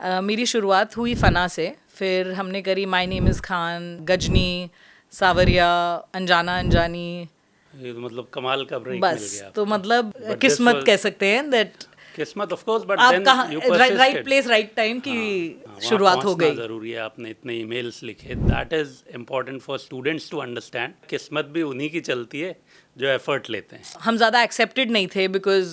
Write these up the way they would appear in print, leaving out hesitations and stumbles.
मेरी शुरुआत हुई फना से, फिर हमने करी my name is Khan, Ghajini, Saawariya, Anjaana अनजानी। ये तो मतलब कमाल का ब्रेक मिल बस गया तो आपको। मतलब But this किस्मत was- कह सकते हैं दैट किस्मत ऑफ कोर्स, बट आप देन कहाँ you right persisted. Place right time की वहाँ शुरुआत हो पहुँचना गई। ज़रूरी है। आपने इतने ईमेल्स लिखे, that is important for students to understand. किस्मत भी उन्हीं की चलती है जो एफर्ट लेते हैं। हम ज़्यादा एक्सेप्टेड नहीं थे बिकॉज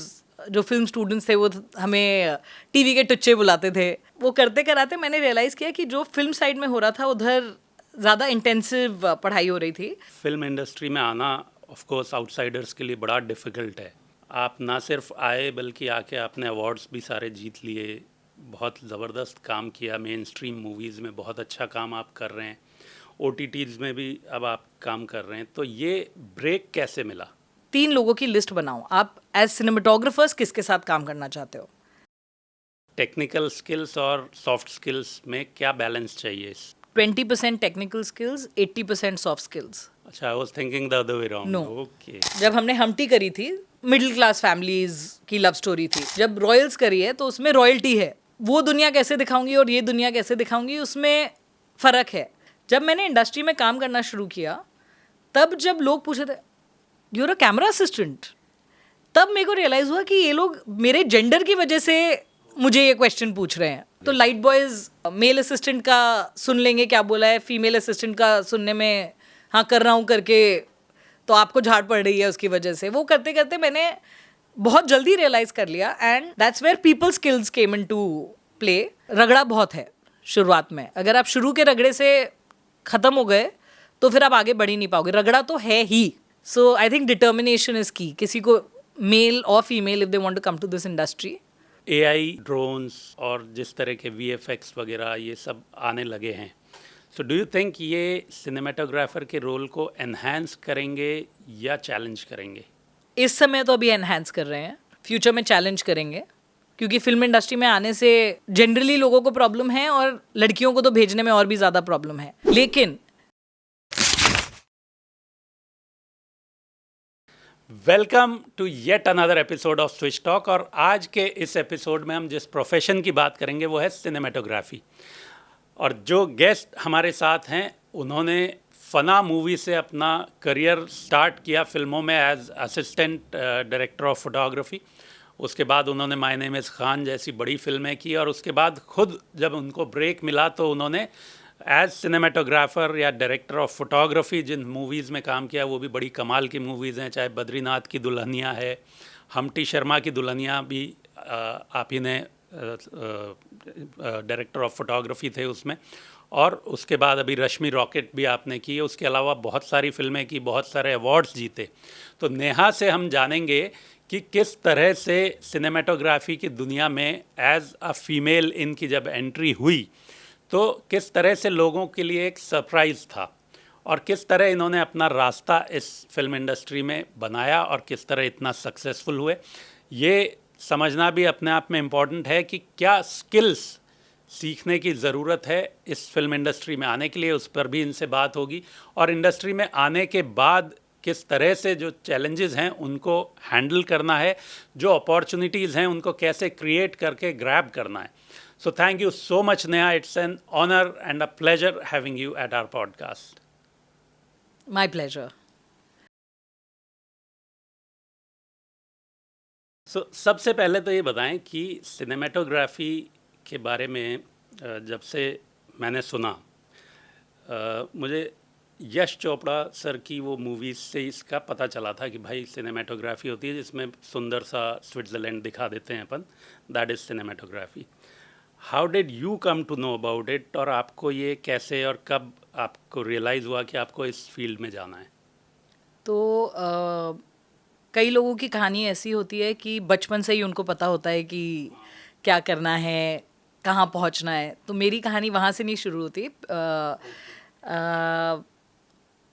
जो फिल्म स्टूडेंट्स थे वो हमें टीवी के टुच्चे बुलाते थे। वो करते कराते मैंने रियलाइज़ किया कि जो फिल्म साइड में हो रहा था उधर ज़्यादा इंटेंसिव पढ़ाई हो रही थी। फिल्म इंडस्ट्री में आना ऑफ कोर्स आउटसाइडर्स के लिए बड़ा डिफ़िकल्ट है। आप ना सिर्फ आए बल्कि आके आपने अवार्ड्स भी सारे जीत लिए, बहुत ज़बरदस्त काम किया, मेन स्ट्रीम मूवीज़ में बहुत अच्छा काम आप कर रहे हैं, OTTs में भी अब आप काम कर रहे हैं। तो ये ब्रेक कैसे मिला? 3 लोगों की लिस्ट बनाओ, आप एज सिनेमाटोग्राफर्स किसके साथ काम करना चाहते हो। टेक्निकल स्किल्स और सॉफ्ट स्किल्स में क्या बैलेंस चाहिए? 20% टेक्निकल स्किल्स, 80% सॉफ्ट स्किल्स। अच्छा, I was thinking the other way around. No. Okay. जब हमने हमटी करी थी, मिडिल क्लास फैमिलीज की लव स्टोरी थी। जब रॉयल्स करी है तो उसमें रॉयल्टी है, वो दुनिया कैसे दिखाऊंगी और ये दुनिया कैसे दिखाऊंगी, उसमें फ़र्क है। जब मैंने इंडस्ट्री में काम करना शुरू किया, तब जब लोग पूछे थे you are a camera assistant, तब मेरे को रियलाइज़ हुआ कि ये लोग मेरे जेंडर की वजह से मुझे ये क्वेश्चन पूछ रहे हैं। तो लाइट बॉयज़ मेल असिस्टेंट का सुन लेंगे क्या बोला है, फीमेल असिस्टेंट का सुनने में हाँ कर रहा हूँ करके तो आपको झाड़ पड़ रही है उसकी वजह से। वो करते करते मैंने बहुत जल्दी रियलाइज़ कर लिया and that's where people skills came in to play. रगड़ा बहुत है शुरुआत में, अगर आप शुरू के रगड़े से ख़त्म हो गए तो फिर आप आगे बढ़ ही नहीं पाओगे। रगड़ा तो है ही। So I think determination is key. किसी को मेल और female if they want to come to this industry, AI, drones और जिस तरह के VFX वगैरह ये सब आने लगे हैं, सो डू यू थिंक ये सिनेमाटोग्राफर के रोल को एनहांस करेंगे या चैलेंज करेंगे? इस समय तो अभी एनहांस कर रहे हैं, फ्यूचर में चैलेंज करेंगे, क्योंकि फिल्म इंडस्ट्री में आने से जनरली लोगों को प्रॉब्लम है और लड़कियों को तो भेजने में और भी ज़्यादा प्रॉब्लम है। लेकिन welcome to yet another episode of Switch Talk. और आज के इस एपिसोड में हम जिस प्रोफेशन की बात करेंगे वो है सिनेमाटोग्राफी। और जो गेस्ट हमारे साथ हैं उन्होंने फना मूवी से अपना करियर स्टार्ट किया फिल्मों में as assistant director of photography. उसके बाद उन्होंने माय नेम इज़ खान जैसी बड़ी फिल्में की और उसके बाद खुद जब उनको ब्रेक मिला तो उन्होंने एज सिनेमाटोग्राफर या डायरेक्टर ऑफ फोटोग्राफी जिन मूवीज़ में काम किया वो भी बड़ी कमाल की मूवीज़ हैं, चाहे बद्रीनाथ की दुल्हनिया है, हमटी शर्मा की दुल्हनिया भी आप ही ने डायरेक्टर ऑफ फोटोग्राफी थे उसमें। और उसके बाद अभी रश्मि रॉकेट भी आपने की है। उसके अलावा बहुत सारी फिल्में की, बहुत सारे अवार्ड्स जीते। तो नेहा से हम जानेंगे कि किस तरह से सिनेमाटोग्राफी की दुनिया में एज अ फीमेल इनकी जब एंट्री हुई तो किस तरह से लोगों के लिए एक सरप्राइज़ था और किस तरह इन्होंने अपना रास्ता इस फिल्म इंडस्ट्री में बनाया और किस तरह इतना सक्सेसफुल हुए। ये समझना भी अपने आप में इम्पॉर्टेंट है कि क्या स्किल्स सीखने की ज़रूरत है इस फिल्म इंडस्ट्री में आने के लिए, उस पर भी इनसे बात होगी। और इंडस्ट्री में आने के बाद किस तरह से जो चैलेंजेस हैं उनको हैंडल करना है, जो अपॉर्चुनिटीज़ हैं उनको कैसे क्रिएट करके ग्रैब करना है। So thank you so much, Neha. It's an honor and a pleasure having you at our podcast. my pleasure. So सबसे पहले तो ये बताएं कि सिनेमाटोग्राफी के बारे में जब से मैंने सुना, मुझे यश चोपड़ा सर की वो मूवीज़ से इसका पता चला था कि भाई सिनेमाटोग्राफी होती है जिसमें सुंदर सा स्विट्ज़रलैंड दिखा देते हैं अपन, that is cinematography. How did you come to know about it, और आपको ये कैसे और कब आपको रियलाइज़ हुआ कि आपको इस फील्ड में जाना है? तो कई लोगों की कहानी ऐसी होती है कि बचपन से ही उनको पता होता है कि क्या करना है, कहाँ पहुँचना है। तो मेरी कहानी वहाँ से नहीं शुरू होती।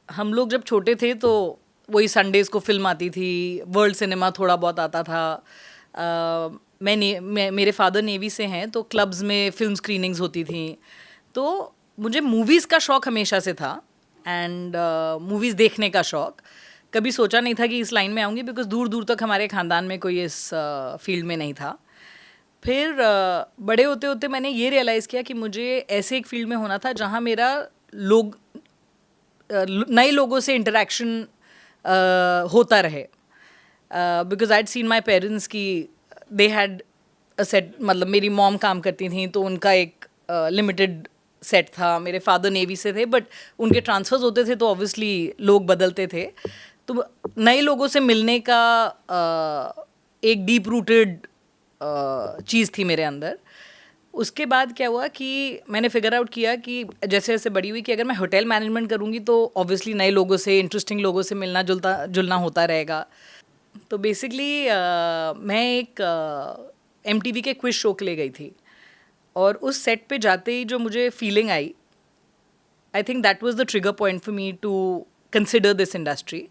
हम लोग जब छोटे थे तो वही संडेज़ को फिल्म आती थी, वर्ल्ड सिनेमा थोड़ा बहुत आता था। मेरे फादर नेवी से हैं तो क्लब्स में फिल्म स्क्रीनिंग्स होती थी। तो मुझे मूवीज़ का शौक़ हमेशा से था एंड मूवीज़ देखने का शौक़। कभी सोचा नहीं था कि इस लाइन में आऊँगी बिकॉज़ दूर दूर तक हमारे ख़ानदान में कोई इस फील्ड में नहीं था। फिर बड़े होते होते मैंने ये रियलाइज़ किया कि मुझे ऐसे एक फील्ड में होना था जहाँ मेरा लोग नए लोगों से इंटरेक्शन होता रहे, because I had seen my parents की दे हैड अ सेट, मतलब मेरी मॉम काम करती थी तो उनका एक लिमिटेड सेट था, मेरे फादर नेवी से थे बट उनके ट्रांसफर्स होते थे तो ऑब्वियसली लोग बदलते थे, तो नए लोगों से मिलने का एक डीप रूटेड चीज़ थी मेरे अंदर। उसके बाद क्या हुआ कि मैंने फिगर आउट किया कि जैसे जैसे बड़ी हुई कि अगर मैं होटल मैनेजमेंट करूँगी तो ऑब्वियसली नए लोगों से, इंटरेस्टिंग लोगों से मिलना जुलना होता रहेगा। तो बेसिकली मैं एक MTV के क्विज शो के लिए गई थी और उस सेट पे जाते ही जो मुझे फीलिंग आई, I think that was the trigger point for me to consider this industry.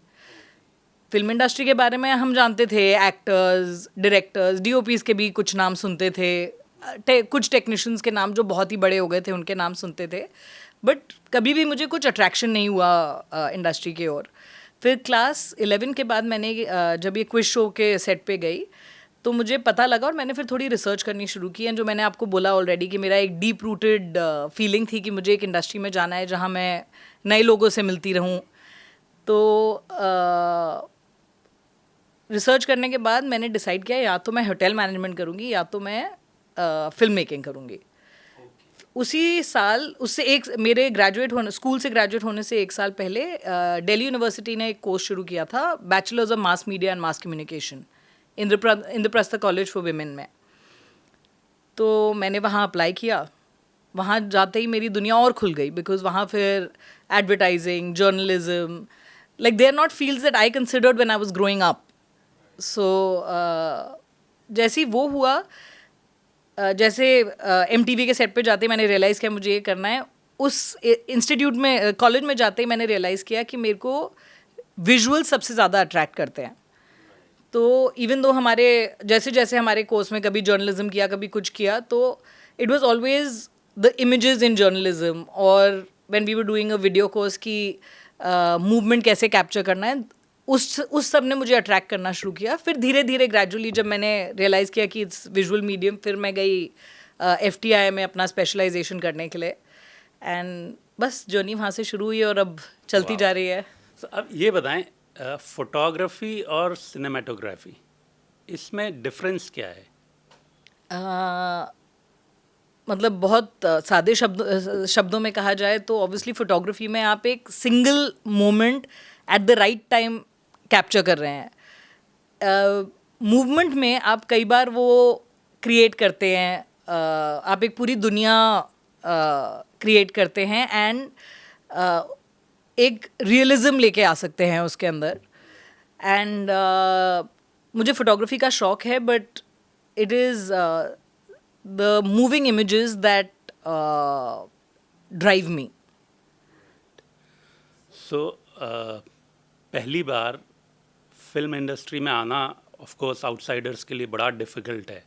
Film industry के बारे में हम जानते थे, एक्टर्स, डायरेक्टर्स, DOPs के भी कुछ नाम सुनते थे, कुछ टेक्नीशियंस के नाम जो बहुत ही बड़े हो गए थे उनके नाम सुनते थे, बट कभी भी मुझे कुछ अट्रैक्शन नहीं हुआ इंडस्ट्री की ओर। फिर क्लास 11 के बाद मैंने जब ये क्विज शो के सेट पे गई तो मुझे पता लगा और मैंने फिर थोड़ी रिसर्च करनी शुरू की, एंड जो मैंने आपको बोला ऑलरेडी कि मेरा एक डीप रूटेड फीलिंग थी कि मुझे एक इंडस्ट्री में जाना है जहाँ मैं नए लोगों से मिलती रहूँ। तो रिसर्च करने के बाद मैंने डिसाइड किया या तो मैं होटल मैनेजमेंट करूँगी या तो मैं फिल्म मेकिंग करूँगी। उसी साल, उससे एक मेरे स्कूल से ग्रेजुएट होने से एक साल पहले दिल्ली यूनिवर्सिटी ने एक कोर्स शुरू किया था, bachelors of mass media and mass communication, Indraprastha college for women में। तो मैंने वहाँ अप्लाई किया। वहाँ जाते ही मेरी दुनिया और खुल गई, बिकॉज वहाँ फिर advertising, journalism, like they are not fields that I considered when I was growing up. So जैसे ही वो हुआ, जैसे MTV के सेट पे जाते ही मैंने रियलाइज़ किया मुझे ये करना है। उस इंस्टीट्यूट में, कॉलेज में जाते ही मैंने रियलाइज़ किया कि मेरे को विजुअल सबसे ज़्यादा अट्रैक्ट करते हैं। तो इवन दो हमारे जैसे जैसे हमारे कोर्स में कभी जर्नलिज्म किया, कभी कुछ किया, तो it was always the images in journalism, और when we were doing a video course की मूवमेंट कैसे कैप्चर करना है, उस सब ने मुझे अट्रैक्ट करना शुरू किया। फिर धीरे धीरे ग्रेजुअली जब मैंने रियलाइज़ किया कि इट्स विजुअल मीडियम, फिर मैं गई FTI में अपना स्पेशलाइजेशन करने के लिए, एंड बस जर्नी वहाँ से शुरू हुई और अब चलती जा रही है। तो अब ये बताएं, फोटोग्राफी और सिनेमाटोग्राफी, इसमें डिफरेंस क्या है? मतलब बहुत सादे शब्दों में कहा जाए तो ऑब्वियसली फोटोग्राफी में आप एक single moment at the right time capture कर रहे हैं। मूवमेंट में आप कई बार वो क्रिएट करते हैं, आप एक पूरी दुनिया क्रिएट करते हैं, एंड एक रियलिज्म लेके आ सकते हैं उसके अंदर। एंड मुझे फोटोग्राफी का शौक है, but it is the moving images that drive me. So पहली बार फिल्म इंडस्ट्री में आना ऑफ कोर्स आउटसाइडर्स के लिए बड़ा डिफ़िकल्ट है।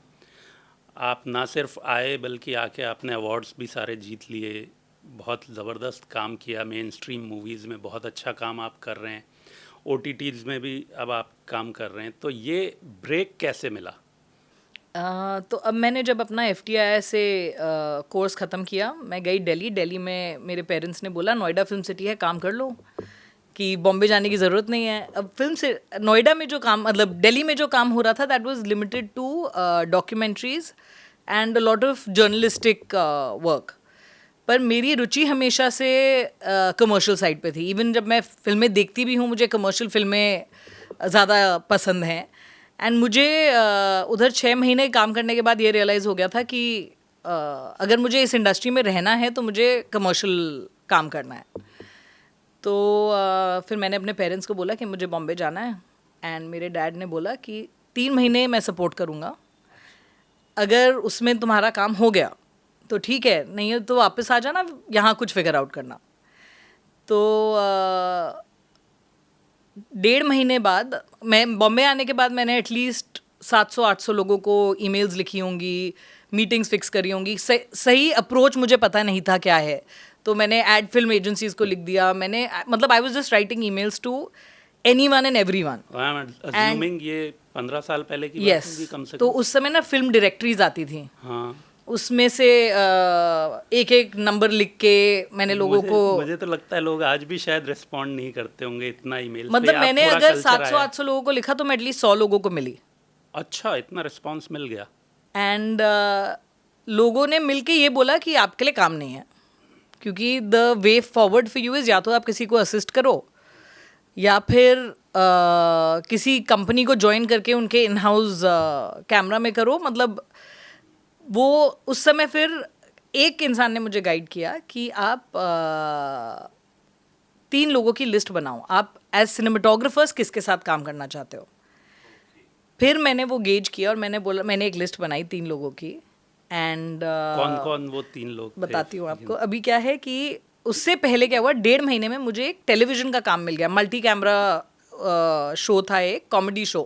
आप ना सिर्फ आए बल्कि आके आपने अवार्ड्स भी सारे जीत लिए, बहुत ज़बरदस्त काम किया, मेन स्ट्रीम मूवीज़ में बहुत अच्छा काम आप कर रहे हैं, OTTs में भी अब आप काम कर रहे हैं, तो ये ब्रेक कैसे मिला? तो अब मैंने जब अपना FTI से कोर्स ख़त्म किया, मैं गई दिल्ली में मेरे पेरेंट्स ने बोला नोएडा फिल्म सिटी है, काम कर लो, कि बॉम्बे जाने की ज़रूरत नहीं है। अब फिल्म से नोएडा में जो काम, मतलब दिल्ली में जो काम हो रहा था, that was limited to documentaries and a lot of journalistic work. पर मेरी रुचि हमेशा से कमर्शियल साइड पे थी। इवन जब मैं फिल्में देखती भी हूँ, मुझे कमर्शियल फिल्में ज़्यादा पसंद हैं। एंड मुझे उधर 6 महीने काम करने के बाद ये रियलाइज़ हो गया था कि अगर मुझे इस इंडस्ट्री में रहना है तो मुझे कमर्शियल काम करना है। तो फिर मैंने अपने पेरेंट्स को बोला कि मुझे बॉम्बे जाना है, एंड मेरे डैड ने बोला कि 3 महीने मैं सपोर्ट करूँगा, अगर उसमें तुम्हारा काम हो गया तो ठीक है, नहीं है तो वापस आ जाना, यहाँ कुछ फिगर आउट करना। तो 1.5 महीने बाद, मैं बॉम्बे आने के बाद मैंने एटलीस्ट 700-800 लोगों को ईमेल्स लिखी होंगी, मीटिंग्स फिक्स करी होंगी। सही अप्रोच मुझे पता नहीं था क्या है, तो मैंने एड फिल्म एजेंसीज को लिख दिया। मैंने, मतलब I was just writing emails to anyone and everyone. I am assuming ये 15 साल पहले की बात यस होगी कम से तो कम। उस समय ना फिल्म डायरेक्टरीज आती थी, हाँ, उसमें से एक एक नंबर लिख के मैंने लोगों को, मुझे तो लगता है लोग आज भी शायद रिस्पॉन्ड नहीं करते होंगे इतना ईमेल्स पे। मतलब आप मैंने थोड़ा अगर कल्चर 700 आया। 800 लोगों को लिखा तो मैं एटलीस्ट 100 लोगों को मिली। अच्छा, इतना रिस्पॉन्स मिल गया। एंड लोगों ने मिलके ये बोला कि आपके लिए काम नहीं है, क्योंकि the way forward for you is या तो आप किसी को असिस्ट करो या फिर किसी कंपनी को ज्वाइन करके उनके इन हाउस कैमरा में करो। मतलब वो उस समय फिर एक इंसान ने मुझे गाइड किया कि आप 3 लोगों की लिस्ट बनाओ, आप एज सिनेमाटोग्राफर्स किसके साथ काम करना चाहते हो। फिर मैंने वो गेज किया और मैंने एक लिस्ट बनाई 3 लोगों की। एंड कौन कौन वो 3 लोग थे? बताती हूँ आपको। अभी क्या है कि उससे पहले क्या हुआ, 1.5 महीने में मुझे एक टेलीविजन का काम मिल गया। मल्टी कैमरा शो था, एक कॉमेडी शो,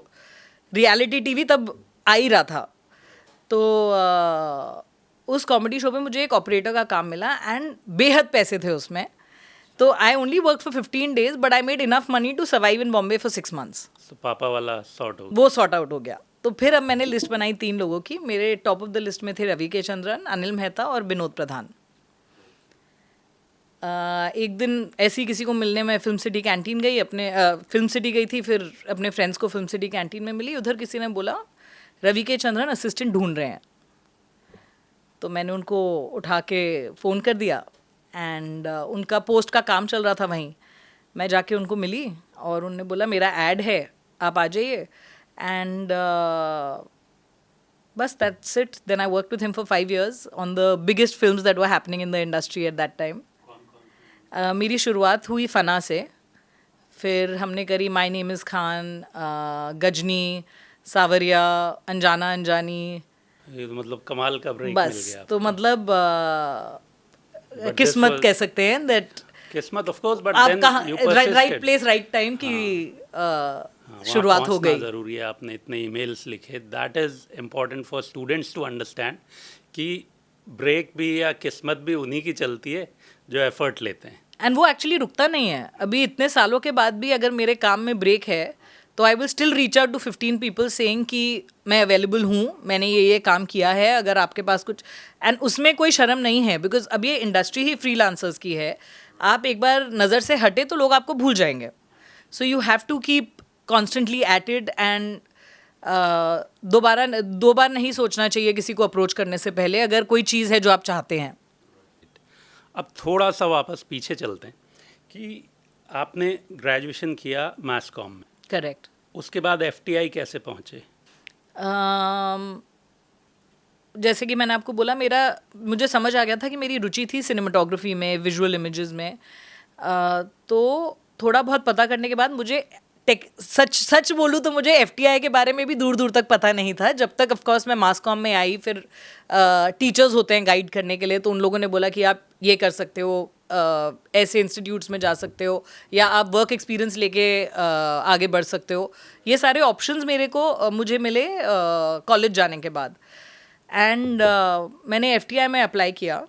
रियलिटी टीवी तब आ ही रहा था। तो उस कॉमेडी शो में मुझे एक ऑपरेटर का काम मिला एंड बेहद पैसे थे उसमें। तो I only work for 15 days but I made enough money to survive in Bombay for 6 months। तो पापा वाला सॉर्ट हो वो सॉर्ट आउट हो गया। तो फिर अब मैंने लिस्ट बनाई 3 लोगों की। मेरे टॉप ऑफ द लिस्ट में थे रवि के चंद्रन, अनिल मेहता और विनोद प्रधान। एक दिन ऐसे ही किसी को मिलने मैं फिल्म सिटी कैंटीन गई, अपने फिल्म सिटी गई थी, फिर अपने फ्रेंड्स को फिल्म सिटी कैंटीन में मिली। उधर किसी ने बोला रवि के चंद्रन असिस्टेंट ढूंढ रहे हैं। तो मैंने उनको उठा के फ़ोन कर दिया एंड उनका पोस्ट का काम चल रहा था वहीं। मैं जाके उनको मिली और उनने बोला मेरा ऐड है, आप आ जाइए। एंड बस that's it. Then I work with him for 5 years on the biggest films that were happening in the industry at that time. मेरी शुरुआत हुई फना से, फिर हमने करी my name is Khan, Ghajini, Saawariya, Anjaana अनजानी। ये तो मतलब कमाल का ब्रेक मिल बस गया। तो मतलब this किस्मत was- कह सकते हैं दैट किस्मत ऑफ कोर्स, बट आप देन कहाँ you right persisted. Place right time की शुरुआत हो गई। ज़रूरी है। आपने इतने ईमेल्स लिखे, that is important for students to understand कि ब्रेक भी या किस्मत भी उन्हीं की चलती है जो एफर्ट लेते हैं। एंड वो एक्चुअली रुकता नहीं है। अभी इतने सालों के बाद भी अगर मेरे काम में ब्रेक है तो I will still reach out to 15 people saying कि मैं अवेलेबल हूँ, मैंने ये काम किया है, अगर आपके पास कुछ। एंड उसमें कोई शर्म नहीं है, बिकॉज अब ये इंडस्ट्री ही फ्रीलांसर्स की है। आप एक बार नज़र से हटे तो लोग आपको भूल जाएंगे। So you have to keep constantly at it and दो बार नहीं सोचना चाहिए किसी को अप्रोच करने से पहले, अगर कोई चीज़ है जो आप चाहते हैं। अब थोड़ा सा वापस पीछे चलते हैं कि आपने ग्रेजुएशन किया मास कॉम में, करेक्ट। उसके बाद एफटीआई कैसे पहुँचे? जैसे कि मैंने आपको बोला, मुझे समझ आ गया था कि मेरी रुचि थी सिनेमाटोग्राफी में, विजुअल इमेजेस में। तो थोड़ा बहुत पता करने के बाद मुझे सच बोलूँ तो मुझे एफटीआई के बारे में भी दूर दूर तक पता नहीं था। जब तक ऑफ कोर्स मैं मास कॉम में आई, फिर टीचर्स होते हैं गाइड करने के लिए, तो उन लोगों ने बोला कि आप ये कर सकते हो, ऐसे इंस्टीट्यूट्स में जा सकते हो, या आप वर्क एक्सपीरियंस लेके आगे बढ़ सकते हो। ये सारे ऑप्शंस मुझे मिले कॉलेज जाने के बाद। एंड मैंने एफटीआई में अप्लाई किया।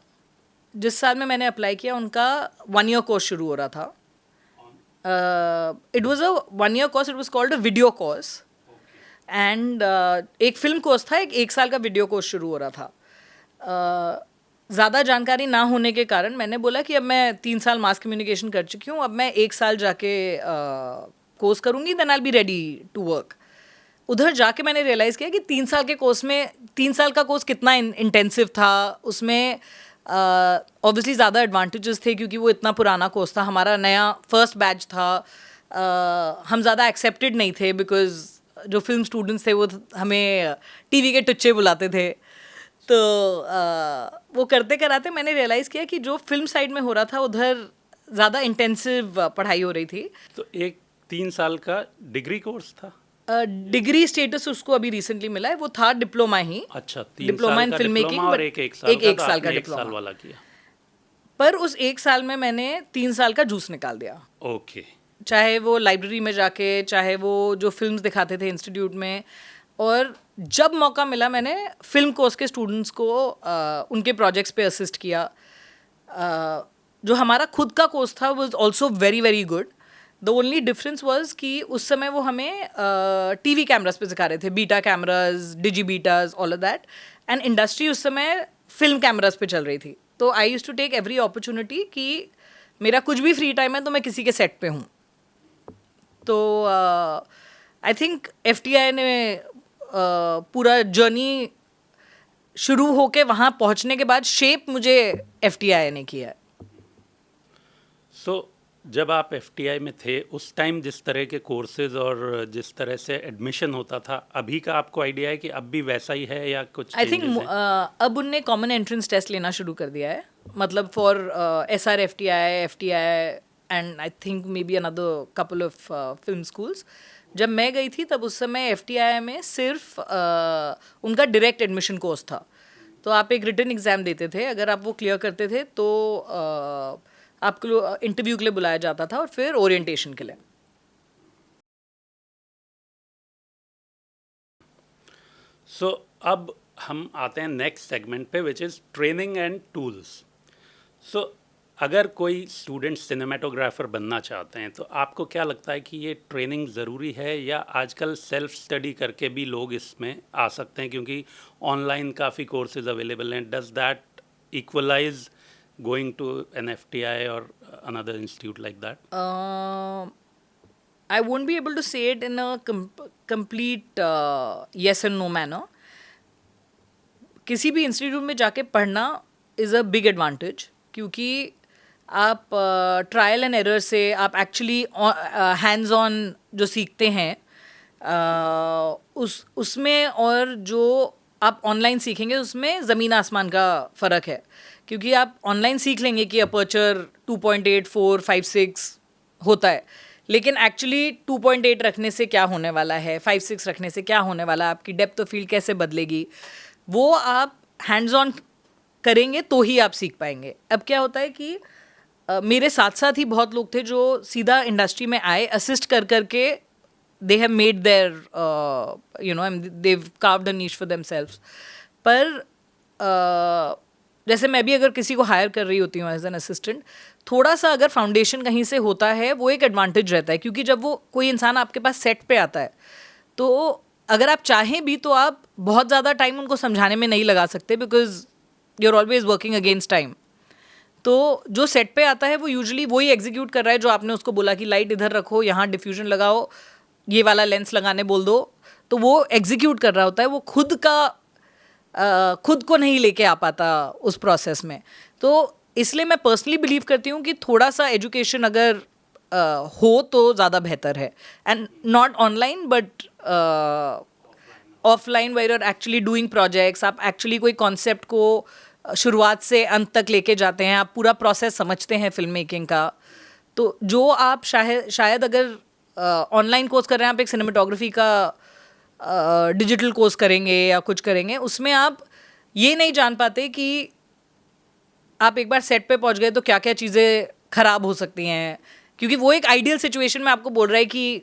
जिस साल में मैंने अप्लाई किया उनका 1 year कोर्स शुरू हो रहा था। It was a 1 year course, it was called a video course. And एक फिल्म कोर्स था, एक साल का वीडियो कोर्स शुरू हो रहा था। ज़्यादा जानकारी ना होने के कारण मैंने बोला कि अब मैं 3 साल मास कम्युनिकेशन कर चुकी हूँ, अब मैं 1 साल जाके कोर्स करूँगी, then I will be ready to work. उधर जाके मैंने रियलाइज़ किया कि 3 साल के कोर्स में 3 साल का कोर्स कितना इंटेंसिव था। उसमें ऑब्वियसली ज़्यादा एडवांटेजेस थे क्योंकि वो इतना पुराना कोर्स था, हमारा नया फर्स्ट बैच था। हम ज़्यादा एक्सेप्टेड नहीं थे बिकॉज जो फिल्म स्टूडेंट्स थे वो हमें टीवी के टुच्चे बुलाते थे। तो वो करते कराते मैंने रियलाइज़ किया कि जो फिल्म साइड में हो रहा था उधर ज़्यादा इंटेंसिव पढ़ाई हो रही थी। तो एक 3 साल का डिग्री कोर्स था? डिग्री स्टेटस उसको अभी रिसेंटली मिला है, वो था डिप्लोमा ही। अच्छा, 3 डिप्लोमा साल इन का फिल्म डिप्लोमा मेकिंग, और एक साल का, एक साल का एक डिप्लोमा। साल वाला किया। पर उस 1 साल में मैंने 3 साल का जूस निकाल दिया। ओके। चाहे वो लाइब्रेरी में जाके, चाहे वो जो फिल्म्स दिखाते थे इंस्टीट्यूट में, और जब मौका मिला मैंने फिल्म कोर्स के स्टूडेंट्स को उनके प्रोजेक्ट्स पे असिस्ट किया। जो हमारा खुद का कोर्स था was also very very good. The only difference was कि उस समय वो हमें टीवी कैमरास पे सिखा रहे थे, beta cameras, digi betas, all of that. And industry उस समय फिल्म कैमरास पे चल रही थी. तो I use to take every opportunity कि मेरा कुछ भी फ्री टाइम है तो मैं किसी के सेट पे हूँ. तो आई थिंक FTI ने पूरा जर्नी शुरू होके वहाँ पहुँचने के बाद शेप मुझे FTI ने किया है. सो जब आप FTI में थे उस टाइम जिस तरह के कोर्सेज और जिस तरह से एडमिशन होता था, अभी का आपको आइडिया है कि अब भी वैसा ही है या कुछ आई थिंक अब उनने कॉमन एंट्रेंस टेस्ट लेना शुरू कर दिया है. मतलब for SR FTI and I think may be another couple of film schools. जब मैं गई थी तब उस समय FTI में सिर्फ उनका डायरेक्ट एडमिशन कोर्स था. तो आप एक रिटन एग्ज़ाम देते थे, अगर आप वो क्लियर करते थे तो आपको इंटरव्यू के लिए बुलाया जाता था और फिर ओरिएंटेशन के लिए. सो अब हम आते हैं नेक्स्ट सेगमेंट पे, which is training and tools. So अगर कोई स्टूडेंट सिनेमेटोग्राफर बनना चाहते हैं तो आपको क्या लगता है कि ये ट्रेनिंग ज़रूरी है या आजकल सेल्फ स्टडी करके भी लोग इसमें आ सकते हैं, क्योंकि ऑनलाइन काफ़ी कोर्सेज अवेलेबल हैं. Does that equalise going to an FTI or another institute like that? I won't be able to say it in a complete yes and no manner. किसी भी इंस्टीट्यूट में जाके पढ़ना इज़ अ बिग एडवांटेज, क्योंकि आप trial and error से आप actually hands on जो सीखते हैं उसमें और जो आप ऑनलाइन सीखेंगे उसमें ज़मीन आसमान का फ़र्क है. क्योंकि आप ऑनलाइन सीख लेंगे कि अपर्चर 2.8, 4, 5, 6 होता है, लेकिन एक्चुअली 2.8 रखने से क्या होने वाला है, 5, 6 रखने से क्या होने वाला है, आपकी डेप्थ ऑफ फील्ड कैसे बदलेगी, वो आप हैंड्स ऑन करेंगे तो ही आप सीख पाएंगे. अब क्या होता है कि मेरे साथ साथ ही बहुत लोग थे जो सीधा इंडस्ट्री में आए, असिस्ट कर करके they have made their they've carved a niche for themselves. पर जैसे मैं भी अगर किसी को हायर कर रही होती हूँ एज एन असिस्टेंट, थोड़ा सा अगर फाउंडेशन कहीं से होता है वो एक एडवांटेज रहता है. क्योंकि जब वो कोई इंसान आपके पास सेट पे आता है तो अगर आप चाहें भी तो आप बहुत ज़्यादा टाइम उनको समझाने में नहीं लगा सकते, because you are always working against time. तो जो सेट पे आता है वो यूजुअली वही एग्जीक्यूट कर रहा है जो आपने उसको बोला कि लाइट इधर रखो, यहाँ डिफ्यूजन लगाओ, ये वाला लेंस लगाने बोल दो, तो वो एग्जीक्यूट कर रहा होता है. वो खुद को नहीं लेके आ पाता उस प्रोसेस में. तो इसलिए मैं पर्सनली बिलीव करती हूँ कि थोड़ा सा एजुकेशन अगर हो तो ज़्यादा बेहतर है. And not online but offline, where you are actually doing projects. आप एक्चुअली कोई कॉन्सेप्ट को शुरुआत से अंत तक लेके जाते हैं, आप पूरा प्रोसेस समझते हैं फिल्म मेकिंग का. तो जो आप शायद अगर ऑनलाइन कोर्स कर रहे हैं, आप एक सिनेमेटोग्राफी का डिजिटल कोर्स करेंगे या कुछ करेंगे, उसमें आप ये नहीं जान पाते कि आप एक बार सेट पे पहुंच गए तो क्या क्या चीज़ें ख़राब हो सकती हैं. क्योंकि वो एक आइडियल सिचुएशन में आपको बोल रहा है कि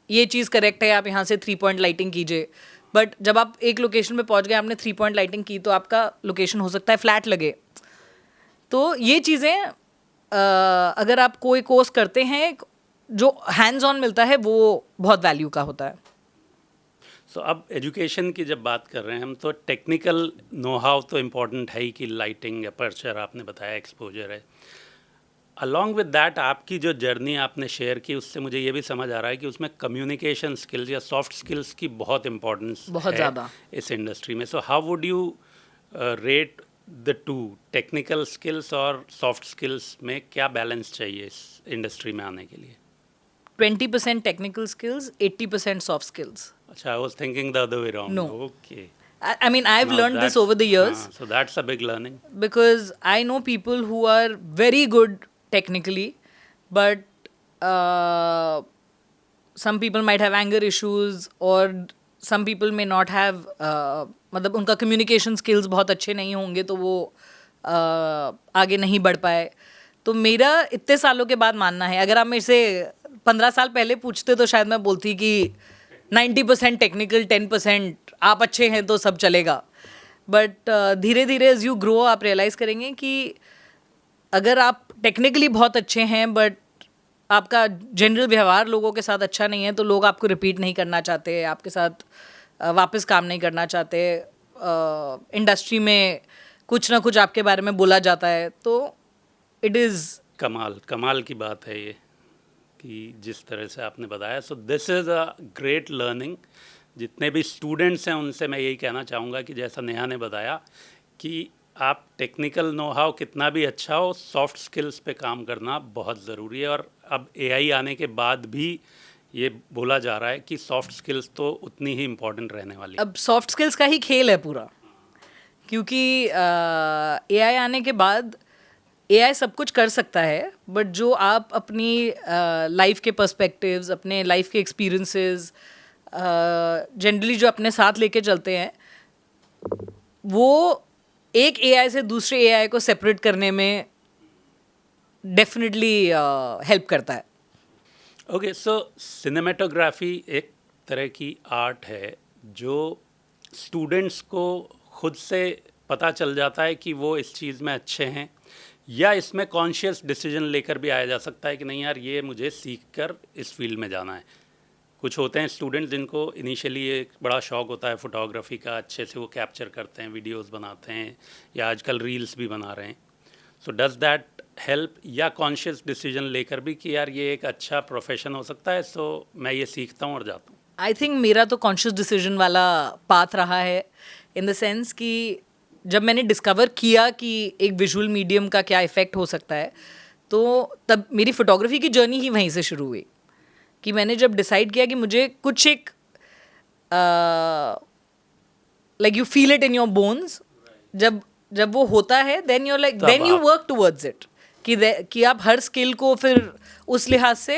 ये चीज़ करेक्ट है, आप यहाँ से 3 पॉइंट लाइटिंग कीजिए. बट जब आप एक लोकेशन पे पहुंच गए, आपने 3 पॉइंट लाइटिंग की, तो आपका लोकेशन हो सकता है फ्लैट लगे. तो ये चीज़ें अगर आप कोई कोर्स करते हैं जो हैंड्स ऑन मिलता है वो बहुत वैल्यू का होता है. सो अब एजुकेशन की जब बात कर रहे हैं हम, तो टेक्निकल नो हाउ तो इम्पॉर्टेंट है ही कि लाइटिंग, अपर्चर आपने बताया, एक्सपोजर है. अलॉन्ग विद दैट आपकी जो जर्नी आपने शेयर की उससे मुझे ये भी समझ आ रहा है कि उसमें कम्युनिकेशन स्किल्स या सॉफ्ट स्किल्स की बहुत इंपॉर्टेंस बहुत ज़्यादा इस इंडस्ट्री में. So how would you rate the two, technical skills और सॉफ्ट स्किल्स में क्या बैलेंस चाहिए इस इंडस्ट्री में आने के लिए? 20% technical skills, 80% soft skills. Achha, I was thinking the other way around. No. Okay. I mean, I've learned this over the years. So that's a big learning. Because I know people who are very good technically, but some people might have anger issues or some people may not have, मतलब उनका communication skills बहुत अच्छे नहीं होंगे तो वो आगे नहीं बढ़ पाए. तो मेरा इतने सालों के बाद मानना है, अगर आप मेरे से 15 साल पहले पूछते तो शायद मैं बोलती कि 90% टेक्निकल, 10% आप अच्छे हैं तो सब चलेगा. बट धीरे धीरे एज यू ग्रो आप रियलाइज़ करेंगे कि अगर आप टेक्निकली बहुत अच्छे हैं बट आपका जनरल व्यवहार लोगों के साथ अच्छा नहीं है तो लोग आपको रिपीट नहीं करना चाहते, आपके साथ वापस काम नहीं करना चाहते, इंडस्ट्री में कुछ ना कुछ आपके बारे में बोला जाता है, तो इट इज़ कमाल की बात है ये कि जिस तरह से आपने बताया। So this is a great learning. जितने भी स्टूडेंट्स हैं उनसे मैं यही कहना चाहूँगा कि जैसा नेहा ने बताया कि आप टेक्निकल नो हाउ कितना भी अच्छा हो, सॉफ्ट स्किल्स पे काम करना बहुत ज़रूरी है। और अब एआई आने के बाद भी ये बोला जा रहा है कि सॉफ्ट स्किल्स तो उतनी ही इम्पोर्टेंट रहने वाली है। अब सॉफ्ट स्किल्स का ही खेल है पूरा, क्योंकि एआई आने के बाद एआई सब कुछ कर सकता है, बट जो आप अपनी लाइफ के पर्सपेक्टिव्स, अपने लाइफ के एक्सपीरियंसेस जनरली जो अपने साथ लेके चलते हैं, वो एक एआई से दूसरे एआई को सेपरेट करने में डेफिनेटली हेल्प करता है। ओके, सो सिनेमेटोग्राफी एक तरह की आर्ट है जो स्टूडेंट्स को खुद से पता चल जाता है कि वो इस चीज़ में अच्छे हैं, या इसमें कॉन्शियस डिसीजन लेकर भी आया जा सकता है कि नहीं यार ये मुझे सीख कर इस फील्ड में जाना है। कुछ होते हैं स्टूडेंट्स जिनको इनिशियली एक बड़ा शौक होता है फोटोग्राफी का, अच्छे से वो कैप्चर करते हैं, वीडियोस बनाते हैं, या आजकल रील्स भी बना रहे हैं। सो डज दैट हेल्प, या कॉन्शियस डिसीजन लेकर भी कि यार ये एक अच्छा प्रोफेशन हो सकता है, सो मैं ये सीखता हूँ और जाता हूँ? आई थिंक मेरा तो कॉन्शियस डिसीजन वाला पाथ रहा है, इन द सेंस कि जब मैंने डिस्कवर किया कि एक विजुअल मीडियम का क्या इफ़ेक्ट हो सकता है, तो तब मेरी फोटोग्राफी की जर्नी ही वहीं से शुरू हुई। कि मैंने जब डिसाइड किया कि मुझे कुछ एक like you feel it in your bones, जब वो होता है then you like then you work towards it, कि आप हर स्किल को फिर उस लिहाज से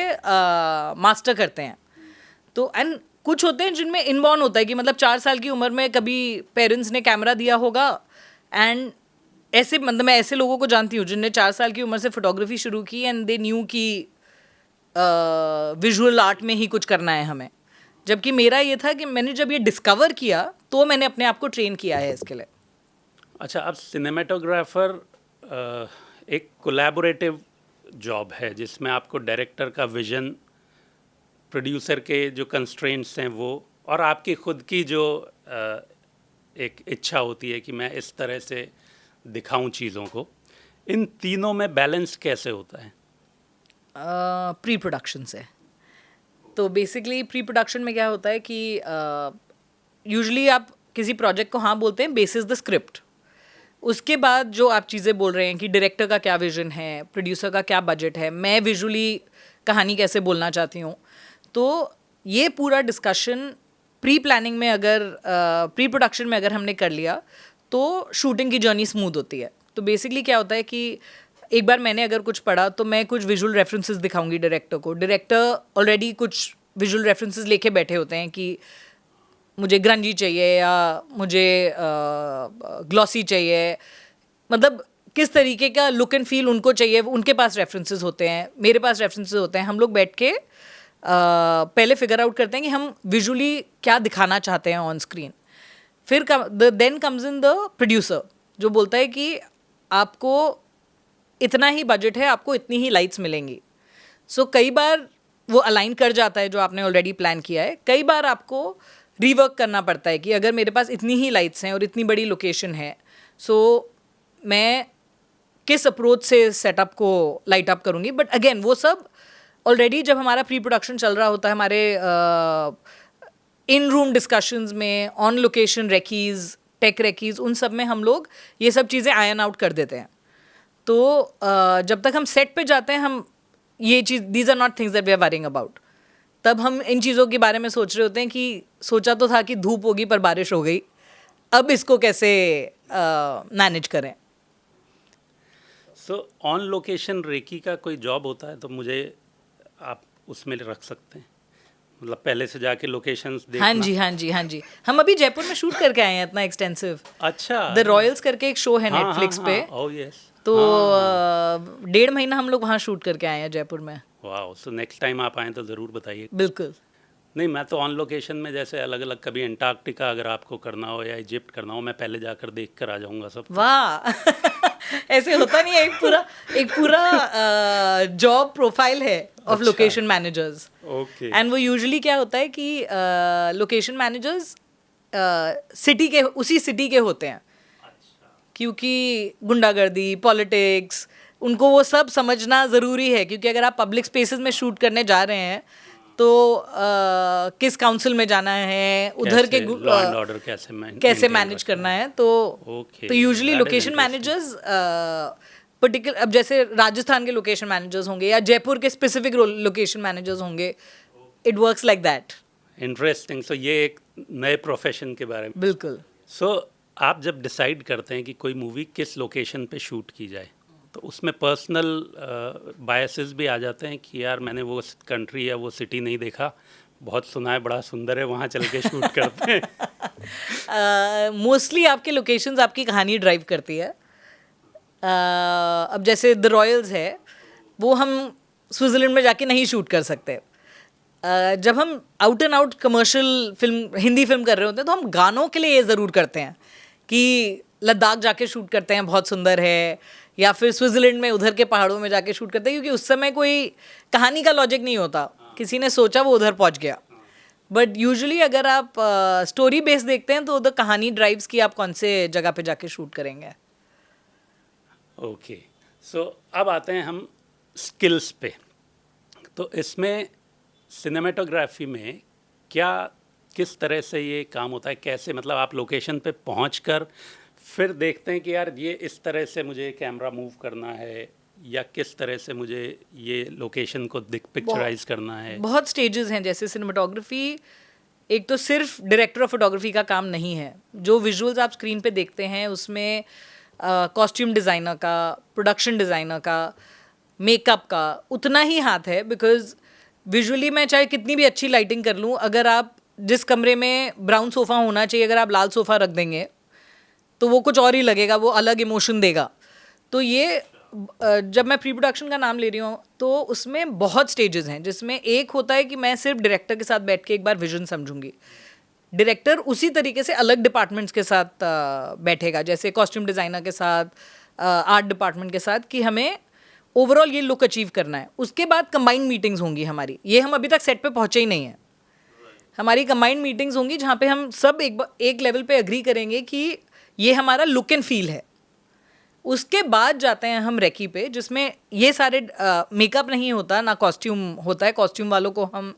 मास्टर करते हैं। तो एंड कुछ होते हैं जिनमें इनबॉर्न होता है कि मतलब 4 साल की उम्र में कभी पेरेंट्स ने कैमरा दिया होगा, एंड ऐसे मतलब मैं ऐसे लोगों को जानती हूँ जिनने 4 साल की उम्र से फोटोग्राफी शुरू की एंड दे न्यू कि विजुअल आर्ट में ही कुछ करना है हमें। जबकि मेरा ये था कि मैंने जब ये डिस्कवर किया तो मैंने अपने आप को ट्रेन किया है इसके लिए। अच्छा, अब सिनेमेटोग्राफर एक कोलैबोरेटिव जॉब है जिसमें आपको डायरेक्टर का विजन, प्रोड्यूसर के जो कंस्ट्रेंट्स हैं वो, और आपकी खुद की जो एक इच्छा होती है कि मैं इस तरह से दिखाऊं चीज़ों को, इन तीनों में बैलेंस कैसे होता है? प्री प्रोडक्शन से। तो बेसिकली प्री प्रोडक्शन में क्या होता है कि यूजुअली आप किसी प्रोजेक्ट को हाँ बोलते हैं बेसिस द स्क्रिप्ट। उसके बाद जो आप चीज़ें बोल रहे हैं कि डायरेक्टर का क्या विजन है, प्रोड्यूसर का क्या बजट है, मैं विजुअली कहानी कैसे बोलना चाहती हूँ, तो ये पूरा डिस्कशन प्री प्लानिंग में अगर प्री प्रोडक्शन में अगर हमने कर लिया तो शूटिंग की जर्नी स्मूथ होती है। तो बेसिकली क्या होता है कि एक बार मैंने अगर कुछ पढ़ा तो मैं कुछ विजुअल रेफरेंसेस दिखाऊंगी डायरेक्टर को। डायरेक्टर ऑलरेडी कुछ विजुअल रेफरेंसेस लेके बैठे होते हैं कि मुझे ग्रंजी चाहिए या मुझे ग्लॉसी चाहिए, मतलब किस तरीके का लुक एंड फील उनको चाहिए, उनके पास रेफरेंसेस होते हैं, मेरे पास रेफरेंसेस होते हैं। हम लोग बैठ के पहले फिगर आउट करते हैं कि हम विजुअली क्या दिखाना चाहते हैं ऑन स्क्रीन। फिर then comes in the producer जो बोलता है कि आपको इतना ही बजट है, आपको इतनी ही लाइट्स मिलेंगी। सो कई बार वो अलाइन कर जाता है जो आपने ऑलरेडी प्लान किया है, कई बार आपको रीवर्क करना पड़ता है कि अगर मेरे पास इतनी ही लाइट्स हैं और इतनी बड़ी लोकेशन है, सो मैं किस अप्रोच से सेटअप को लाइट अप करूँगी। बट अगेन वो सब ऑलरेडी जब हमारा प्री प्रोडक्शन चल रहा होता है, हमारे इन रूम डिस्कशंस में, ऑन लोकेशन रेकीज़, टेक रेकीज़, उन सब में हम लोग ये सब चीज़ें आयन आउट कर देते हैं। तो जब तक हम सेट पे जाते हैं, हम ये चीज़, these are not things that we are worrying about. तब हम इन चीज़ों के बारे में सोच रहे होते हैं कि सोचा तो था कि धूप होगी पर बारिश हो गई, अब इसको कैसे मैनेज करें। सो ऑन लोकेशन रेकी का कोई जॉब होता है तो मुझे आप उसमें रख सकते हैं, मतलब पहले से जाके लोकेशंस देखना। हाँ जी, हम अभी जयपुर में शूट करके आए हैं इतना एक्सटेंसिव। अच्छा, द रॉयल्स करके एक शो है नेटफ्लिक्स पे। Oh yes. तो 1.5 महीना हम लोग वहाँ शूट करके आए हैं जयपुर में। वाह, सो नेक्स्ट टाइम आप आएँ तो ज़रूर बताइए। बिल्कुल। नहीं, मैं तो ऑन लोकेशन में जैसे अलग अलग, कभी अंटार्कटिका अगर आपको करना हो या इजिप्ट करना हो, मैं पहले जाकर देख कर आ जाऊँगा सब। वाह ऐसे होता नहीं है, एक पूरा जॉब प्रोफाइल है। Of location managers. Okay. And वो यूजुअली क्या होता है कि लोकेशन मैनेजर्स सिटी के, उसी सिटी के होते हैं, क्योंकि गुंडागर्दी, पॉलिटिक्स, उनको वो सब समझना ज़रूरी है. क्योंकि अगर आप पब्लिक स्पेसेस में शूट करने जा रहे हैं तो किस काउंसिल में जाना है, उधर के लॉ एंड ऑर्डर कैसे कैसे मैनेज करना है. तो Okay, तो usually that is location managers particular, अब जैसे राजस्थान के लोकेशन मैनेजर्स होंगे या जयपुर के स्पेसिफिक लोकेशन मैनेजर्स होंगे. It works like that. Interesting. So ये एक नए प्रोफेशन के बारे में. बिल्कुल. सो आप जब डिसाइड करते हैं कि कोई मूवी किस लोकेशन पे शूट की जाए, तो उसमें पर्सनल बायसेस भी आ जाते हैं कि यार मैंने वो कंट्री या वो सिटी नहीं देखा, बहुत सुना है बड़ा सुंदर है, वहाँ चल के शूट करते हैं. मोस्टली आपके लोकेशंस आपकी कहानी ड्राइव करती है. अब जैसे द रॉयल्स है, वो हम स्विट्ज़रलैंड में जाके नहीं शूट कर सकते. जब हम out and out commercial film, Hindi film कर रहे होते हैं, तो हम गानों के लिए ये ज़रूर करते हैं कि लद्दाख जाके शूट करते हैं, बहुत सुंदर है, या फिर स्विट्ज़रलैंड में उधर के पहाड़ों में जाके शूट करते हैं, क्योंकि उस समय कोई कहानी का लॉजिक नहीं होता. किसी ने सोचा, वो उधर पहुंच गया. बट यूजुअली अगर आप स्टोरी बेस देखते हैं तो उधर कहानी ड्राइव्स की आप कौन से जगह पे जाके शूट करेंगे. ओके. सो अब आते हैं हम स्किल्स पे. तो इसमें सिनेमेटोग्राफी में क्या, किस तरह से ये काम होता है, कैसे, मतलब आप लोकेशन पे पहुंचकर फिर देखते हैं कि यार ये इस तरह से मुझे कैमरा मूव करना है, या किस तरह से मुझे ये लोकेशन को पिक्चराइज करना है. बहुत स्टेजेस हैं. जैसे सिनेमेटोग्राफी एक तो सिर्फ डायरेक्टर ऑफ फोटोग्राफी का काम नहीं है. जो विजुअल्स आप स्क्रीन पे देखते हैं उसमें कॉस्ट्यूम डिज़ाइनर का, प्रोडक्शन डिज़ाइनर का, मेकअप का उतना ही हाथ है. बिकॉज विजुअली मैं चाहे कितनी भी अच्छी लाइटिंग कर लूँ, अगर आप जिस कमरे में ब्राउन सोफ़ा होना चाहिए, अगर आप लाल सोफ़ा रख देंगे तो वो कुछ और ही लगेगा, वो अलग इमोशन देगा. तो ये जब मैं प्री प्रोडक्शन का नाम ले रही हूँ तो उसमें बहुत स्टेजेस हैं, जिसमें एक होता है कि मैं सिर्फ डायरेक्टर के साथ बैठ के एक बार विजन समझूंगी. डायरेक्टर उसी तरीके से अलग डिपार्टमेंट्स के साथ बैठेगा, जैसे कॉस्ट्यूम डिज़ाइनर के साथ, आर्ट डिपार्टमेंट के साथ, कि हमें ओवरऑल ये लुक अचीव करना है. उसके बाद कंबाइंड मीटिंग्स होंगी हमारी. ये हम अभी तक सेट पे पहुँचे ही नहीं हैं. हमारी कंबाइंड मीटिंग्स होंगी जहाँ पे हम सब एक लेवल पे एग्री करेंगे कि ये हमारा लुक एंड फील है. उसके बाद जाते हैं हम रेकी पे, जिसमें ये सारे मेकअप नहीं होता, ना कॉस्ट्यूम होता है. कॉस्ट्यूम वालों को हम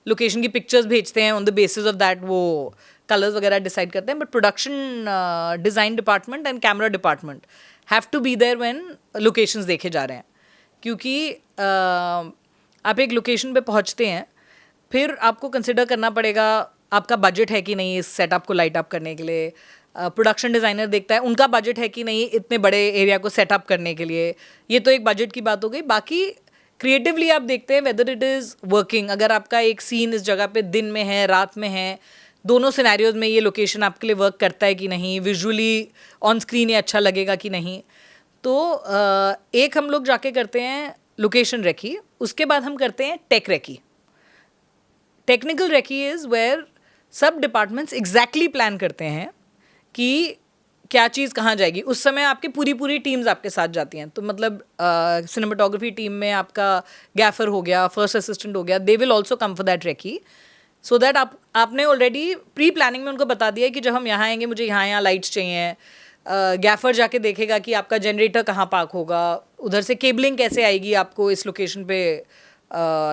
लोकेशन की पिक्चर्स भेजते हैं, on the basis of that वो कलर्स वगैरह डिसाइड करते हैं. But production, design department and camera department have to be there when locations देखे जा रहे हैं. क्योंकि आप एक लोकेशन पे पहुंचते हैं, फिर आपको कंसिडर करना पड़ेगा आपका बजट है कि नहीं इस सेटअप को लाइट अप करने के लिए. प्रोडक्शन डिज़ाइनर देखता है उनका बजट है कि नहीं इतने बड़े एरिया को सेटअप करने के लिए. ये तो एक बजट की बात हो गई. बाकी क्रिएटिवली आप देखते हैं वेदर इट इज़ वर्किंग. अगर आपका एक सीन इस जगह पे दिन में है, रात में है, दोनों सिनेरियोज में ये लोकेशन आपके लिए वर्क करता है कि नहीं, विजुअली ऑन स्क्रीन ये अच्छा लगेगा कि नहीं. तो एक हम लोग जाके करते हैं लोकेशन रेकी. उसके बाद हम करते हैं tech recce. Technical recce is where सब डिपार्टमेंट्स एग्जैक्टली प्लान करते हैं कि क्या चीज़ कहाँ जाएगी. उस समय आपकी पूरी टीम्स आपके साथ जाती हैं. तो मतलब सिनेमाटोग्राफी टीम में आपका गैफर हो गया, फर्स्ट असिस्टेंट हो गया, they will also come for that recce. So that आपने ऑलरेडी प्री प्लानिंग में उनको बता दिया है कि जब हम यहाँ आएंगे मुझे यहाँ लाइट्स चाहिए. गैफर जाके देखेगा कि आपका जनरेटर कहाँ पार्क होगा, उधर से केबलिंग कैसे आएगी आपको इस लोकेशन पे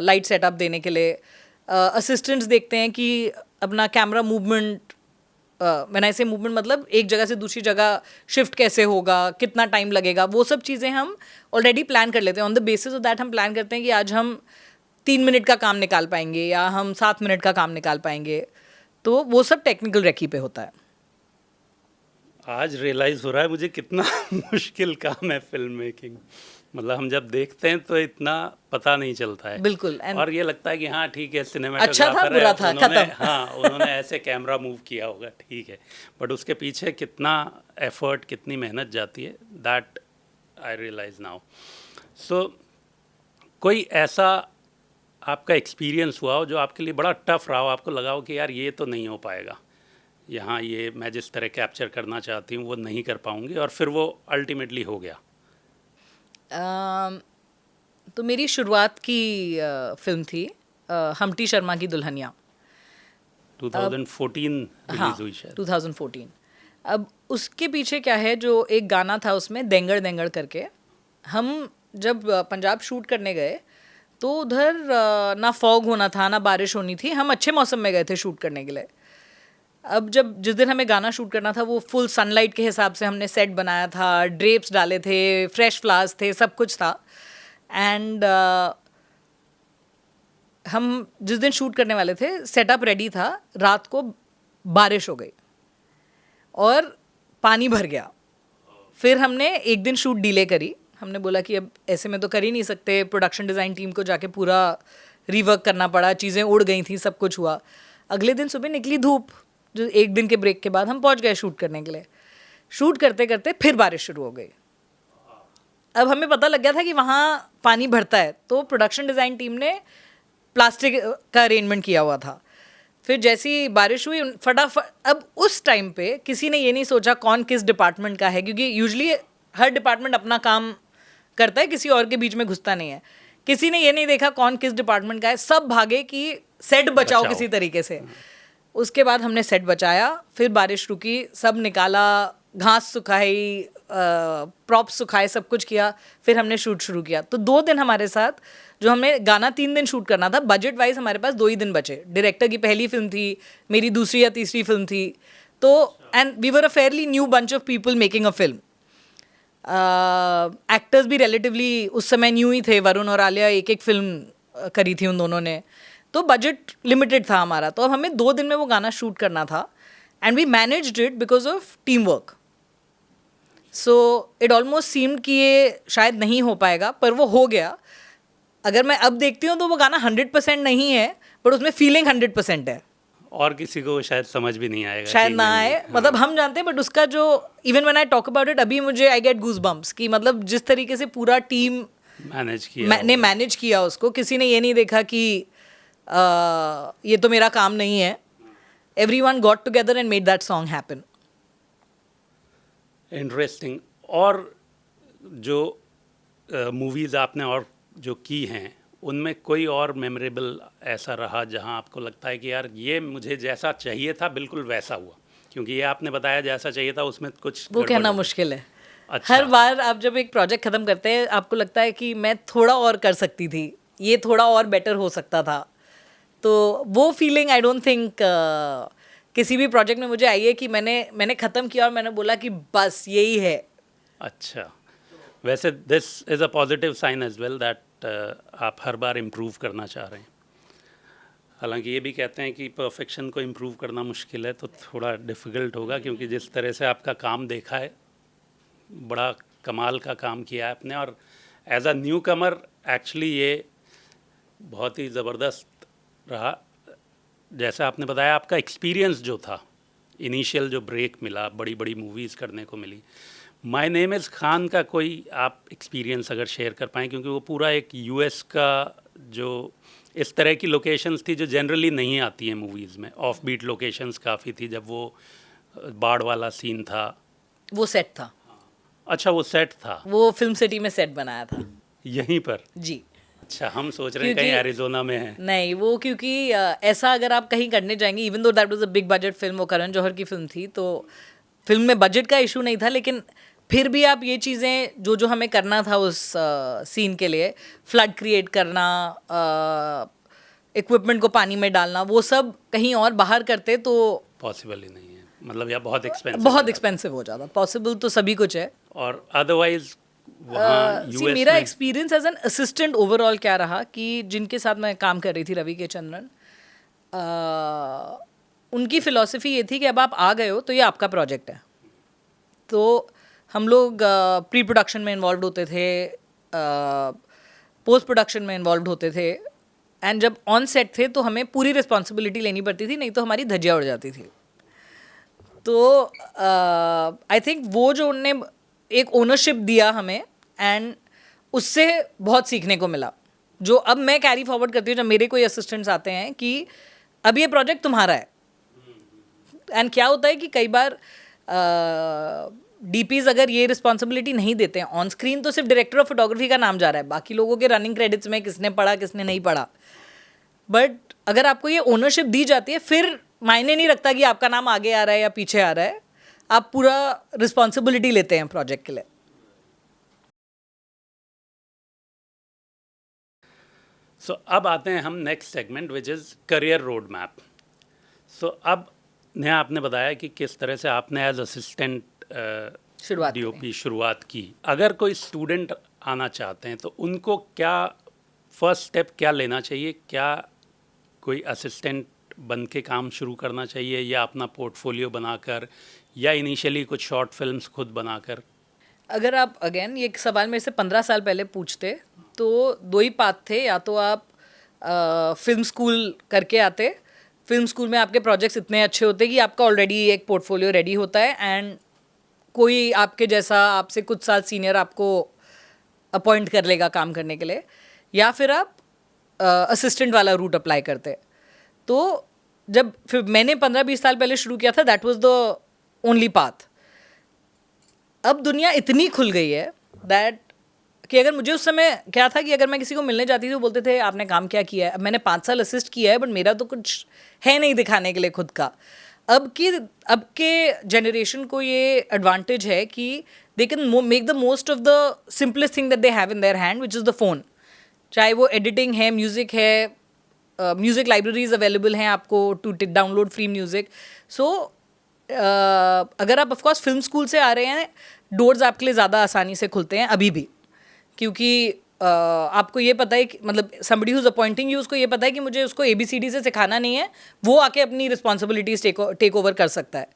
लाइट सेटअप देने के लिए. असिस्टेंट्स देखते हैं कि अपना कैमरा मूवमेंट, व्हेन आई से मूवमेंट मतलब एक जगह से दूसरी जगह शिफ्ट कैसे होगा, कितना टाइम लगेगा, वो सब चीज़ें हम ऑलरेडी प्लान कर लेते हैं. On the basis of that हम प्लान करते हैं कि आज हम 3 मिनट का काम निकाल पाएंगे या हम 7 मिनट का काम निकाल पाएंगे. तो वो सब टेक्निकल रेकी पे होता है. आज रियलाइज़ हो रहा है मुझे कितना मुश्किल काम है फिल्म मेकिंग. मतलब हम जब देखते हैं तो इतना पता नहीं चलता है. बिल्कुल. और ये लगता है कि हाँ ठीक है, अच्छा था, सिनेमेटोग्राफर बुरा था, है, उन्होंने खत्म. हाँ उन्होंने ऐसे कैमरा मूव किया होगा, ठीक है. बट उसके पीछे कितना एफर्ट, कितनी मेहनत जाती है, दैट आई रियलाइज नाउ. सो कोई ऐसा आपका एक्सपीरियंस हुआ हो जो आपके लिए बड़ा टफ रहा हो, आपको लगा हो कि यार ये तो नहीं हो पाएगा, यहाँ ये मैं जिस तरह कैप्चर करना चाहती हूँ वो नहीं कर पाऊँगी, और फिर वो अल्टीमेटली हो गया? तो मेरी शुरुआत की फिल्म थी हम्टी शर्मा की दुल्हनिया। 2014 हाँ, रिलीज हुई शायद। 2014। अब उसके पीछे क्या है, जो एक गाना था उसमें देंगड़ देंगड़ करके। हम जब पंजाब शूट करने गए तो उधर ना फॉग होना था ना बारिश होनी थी, हम अच्छे मौसम में गए थे शूट करने के लिए। अब जब जिस दिन हमें गाना शूट करना था वो फुल सनलाइट के हिसाब से हमने सेट बनाया था, ड्रेप्स डाले थे, फ्रेश फ्लावर्स थे, सब कुछ था। एंड हम जिस दिन शूट करने वाले थे सेटअप रेडी था, रात को बारिश हो गई और पानी भर गया। फिर हमने एक दिन शूट डिले करी। हमने बोला कि अब ऐसे में तो कर ही नहीं सकते, प्रोडक्शन डिज़ाइन टीम को जाके पूरा रीवर्क करना पड़ा, चीज़ें उड़ गई थी, सब कुछ हुआ। अगले दिन सुबह निकली धूप, जो एक दिन के ब्रेक के बाद हम पहुंच गए शूट करने के लिए। शूट करते करते फिर बारिश शुरू हो गई। अब हमें पता लग गया था कि वहाँ पानी भरता है, तो प्रोडक्शन डिज़ाइन टीम ने प्लास्टिक का अरेंजमेंट किया हुआ था। फिर जैसी बारिश हुई फटाफट, अब उस टाइम पे किसी ने ये नहीं सोचा कौन किस डिपार्टमेंट का है, क्योंकि यूजुअली हर डिपार्टमेंट अपना काम करता है, किसी और के बीच में घुसता नहीं है। किसी ने ये नहीं देखा कौन किस डिपार्टमेंट का है, सब भागे कि सेट बचाओ किसी तरीके से। उसके बाद हमने सेट बचाया, फिर बारिश रुकी, सब निकाला, घास सुखाई, प्रॉप्स सुखाए, सब कुछ किया, फिर हमने शूट शुरू किया। तो 2 दिन हमारे साथ, जो हमें गाना 3 दिन शूट करना था, बजट वाइज हमारे पास 2 ही दिन बचे। डायरेक्टर की पहली फिल्म थी, मेरी दूसरी या तीसरी फिल्म थी, तो and we were a fairly new bunch of people making a film. Actors भी रिलेटिवली उस समय न्यू ही थे, वरुण और आलिया एक एक फिल्म करी थी उन दोनों ने, तो बजट लिमिटेड था हमारा। तो अब हमें 2 दिन में वो गाना शूट करना था, and we managed it because of team work. So it almost seemed कि ये शायद नहीं हो पाएगा, पर वो हो गया। अगर मैं अब देखती हूँ तो वो गाना 100% नहीं है, बट उसमें फीलिंग 100% है। और किसी को शायद समझ भी नहीं आएगा, शायद ना आए, हाँ। मतलब हम जानते हैं, बट उसका जो even when I talk about it, अभी मुझे आई गेट गूज बम्प्स कि मतलब जिस तरीके से पूरा टीम ने मैनेज किया उसको, किसी ने ये नहीं देखा कि ये तो मेरा काम नहीं है। Everyone got together and made that song happen. Interesting. और जो मूवीज़ आपने और जो की हैं, उनमें कोई और मेमोरेबल ऐसा रहा जहां आपको लगता है कि यार ये मुझे जैसा चाहिए था बिल्कुल वैसा हुआ? क्योंकि ये आपने बताया जैसा चाहिए था, उसमें कुछ वो कहना मुश्किल है। अच्छा। हर बार आप जब एक प्रोजेक्ट ख़त्म करते हैं, आपको लगता है कि मैं थोड़ा और कर सकती थी, ये थोड़ा और बेटर हो सकता था। तो वो फीलिंग आई डोंट थिंक किसी भी प्रोजेक्ट में मुझे आई है कि मैंने ख़त्म किया और मैंने बोला कि बस यही है। अच्छा, वैसे this is a positive sign as well that आप हर बार इम्प्रूव करना चाह रहे हैं। हालांकि ये भी कहते हैं कि परफेक्शन को इम्प्रूव करना मुश्किल है, तो थोड़ा डिफ़िकल्ट होगा, क्योंकि जिस तरह से आपका काम देखा है, बड़ा कमाल का काम किया है आपने। और as a newcomer actually ये बहुत ही ज़बरदस्त रहा। जैसा आपने बताया, आपका एक्सपीरियंस जो था, इनिशियल जो ब्रेक मिला, बड़ी बड़ी मूवीज़ करने को मिली। माय नेम इज़ खान का कोई आप एक्सपीरियंस अगर शेयर कर पाएँ, क्योंकि वो पूरा एक यूएस का जो इस तरह की लोकेशंस थी जो जनरली नहीं आती हैं मूवीज़ में, ऑफ बीट लोकेशंस काफ़ी थी। जब वो बाढ़ वाला सीन था, वो सेट था। अच्छा, वो सेट था, वो फिल्म सिटी में सेट बनाया था यहीं पर जी। अच्छा, हम सोच रहे हैं कहीं एरिजोना में है। नहीं, वो क्योंकि ऐसा अगर आप कहीं करने जाएंगे, even though that was a big budget film, वो करण जौहर की फिल्म थी, तो फिल्म में बजट का इशू नहीं था, लेकिन फिर भी आप ये चीज़ें जो हमें करना था उस सीन के लिए, फ्लड क्रिएट करना, इक्विपमेंट को पानी में डालना, वो सब कहीं और बाहर करते तो पॉसिबल ही नहीं है, मतलब या बहुत एक्सपेंसिव हो जाता। पॉसिबल तो सभी कुछ है। और अदरवाइज वहाँ यूएस मेरा में experience as an assistant overall क्या रहा कि जिनके साथ मैं काम कर रही थी, रवि के चंद्रन, उनकी फ़िलॉसफी ये थी कि अब आप आ गए हो तो ये आपका प्रोजेक्ट है। तो हम लोग प्री प्रोडक्शन में इन्वॉल्व होते थे, पोस्ट प्रोडक्शन में इन्वॉल्व होते थे, एंड जब ऑन सेट थे तो हमें पूरी रिस्पॉन्सिबिलिटी लेनी पड़ती थी, नहीं तो हमारी धज्जियाँ उड़ जाती थी। तो आई थिंक वो जो उनने एक ओनरशिप दिया हमें, एंड उससे बहुत सीखने को मिला, जो अब मैं कैरी फॉरवर्ड करती हूँ जब मेरे कोई असिस्टेंट्स आते हैं कि अब ये प्रोजेक्ट तुम्हारा है। एंड क्या होता है कि कई बार डीपीज अगर ये रिस्पॉन्सिबिलिटी नहीं देते हैं ऑन स्क्रीन, तो सिर्फ डायरेक्टर ऑफ फोटोग्राफी का नाम जा रहा है, बाकी लोगों के रनिंग क्रेडिट्स में किसने पढ़ा किसने नहीं पढ़ा। बट अगर आपको ये ओनरशिप दी जाती है, फिर मायने नहीं रखता कि आपका नाम आगे आ रहा है या पीछे आ रहा है, आप पूरा रिस्पॉन्सिबिलिटी लेते हैं प्रोजेक्ट के लिए। सो अब आते हैं हम next segment which is career road map. So अब नेहा आपने बताया कि किस तरह से आपने एज असिस्टेंट डीओपी शुरुआत की। अगर कोई स्टूडेंट आना चाहते हैं तो उनको क्या फर्स्ट स्टेप क्या लेना चाहिए? क्या कोई असिस्टेंट बन के काम शुरू करना चाहिए, या अपना पोर्टफोलियो बनाकर, या इनिशियली कुछ शॉर्ट फिल्म्स खुद बनाकर? अगर आप अगेन ये सवाल मेरे से 15 साल पहले पूछते तो 2 ही पाथ थे, या तो आप फिल्म स्कूल करके आते, फिल्म स्कूल में आपके प्रोजेक्ट्स इतने अच्छे होते कि आपका ऑलरेडी एक पोर्टफोलियो रेडी होता है एंड कोई आपके जैसा आपसे कुछ साल सीनियर आपको अपॉइंट कर लेगा काम करने के लिए, या फिर आप असिस्टेंट वाला रूट अप्लाई करते। तो जब फिर मैंने 15-20 साल पहले शुरू किया था, that was the only path. अब दुनिया इतनी खुल गई है दैट कि अगर मुझे उस समय क्या था कि अगर मैं किसी को मिलने जाती थी तो बोलते थे आपने काम क्या किया है। अब मैंने 5 साल असिस्ट किया है, बट मेरा तो कुछ है नहीं दिखाने के लिए खुद का। अब के जनरेशन को ये एडवांटेज है कि they can make the most of the simplest thing that they have in their hand, which is the phone. चाहे वो एडिटिंग है, म्यूज़िक है, म्यूज़िक लाइब्रेरीज अवेलेबल हैं आपको टू डाउनलोड फ्री म्यूज़िक। सो अगर आप ऑफकोर्स फिल्म स्कूल से आ रहे हैं, डोर्स आपके लिए ज़्यादा आसानी से खुलते हैं अभी भी, क्योंकि आपको ये पता है कि मतलब somebody who is appointing you, उसको ये पता है कि मुझे उसको ABCD से सिखाना नहीं है, वो आके अपनी रिस्पॉन्सिबिलिटीज़ टेक ओवर कर सकता है।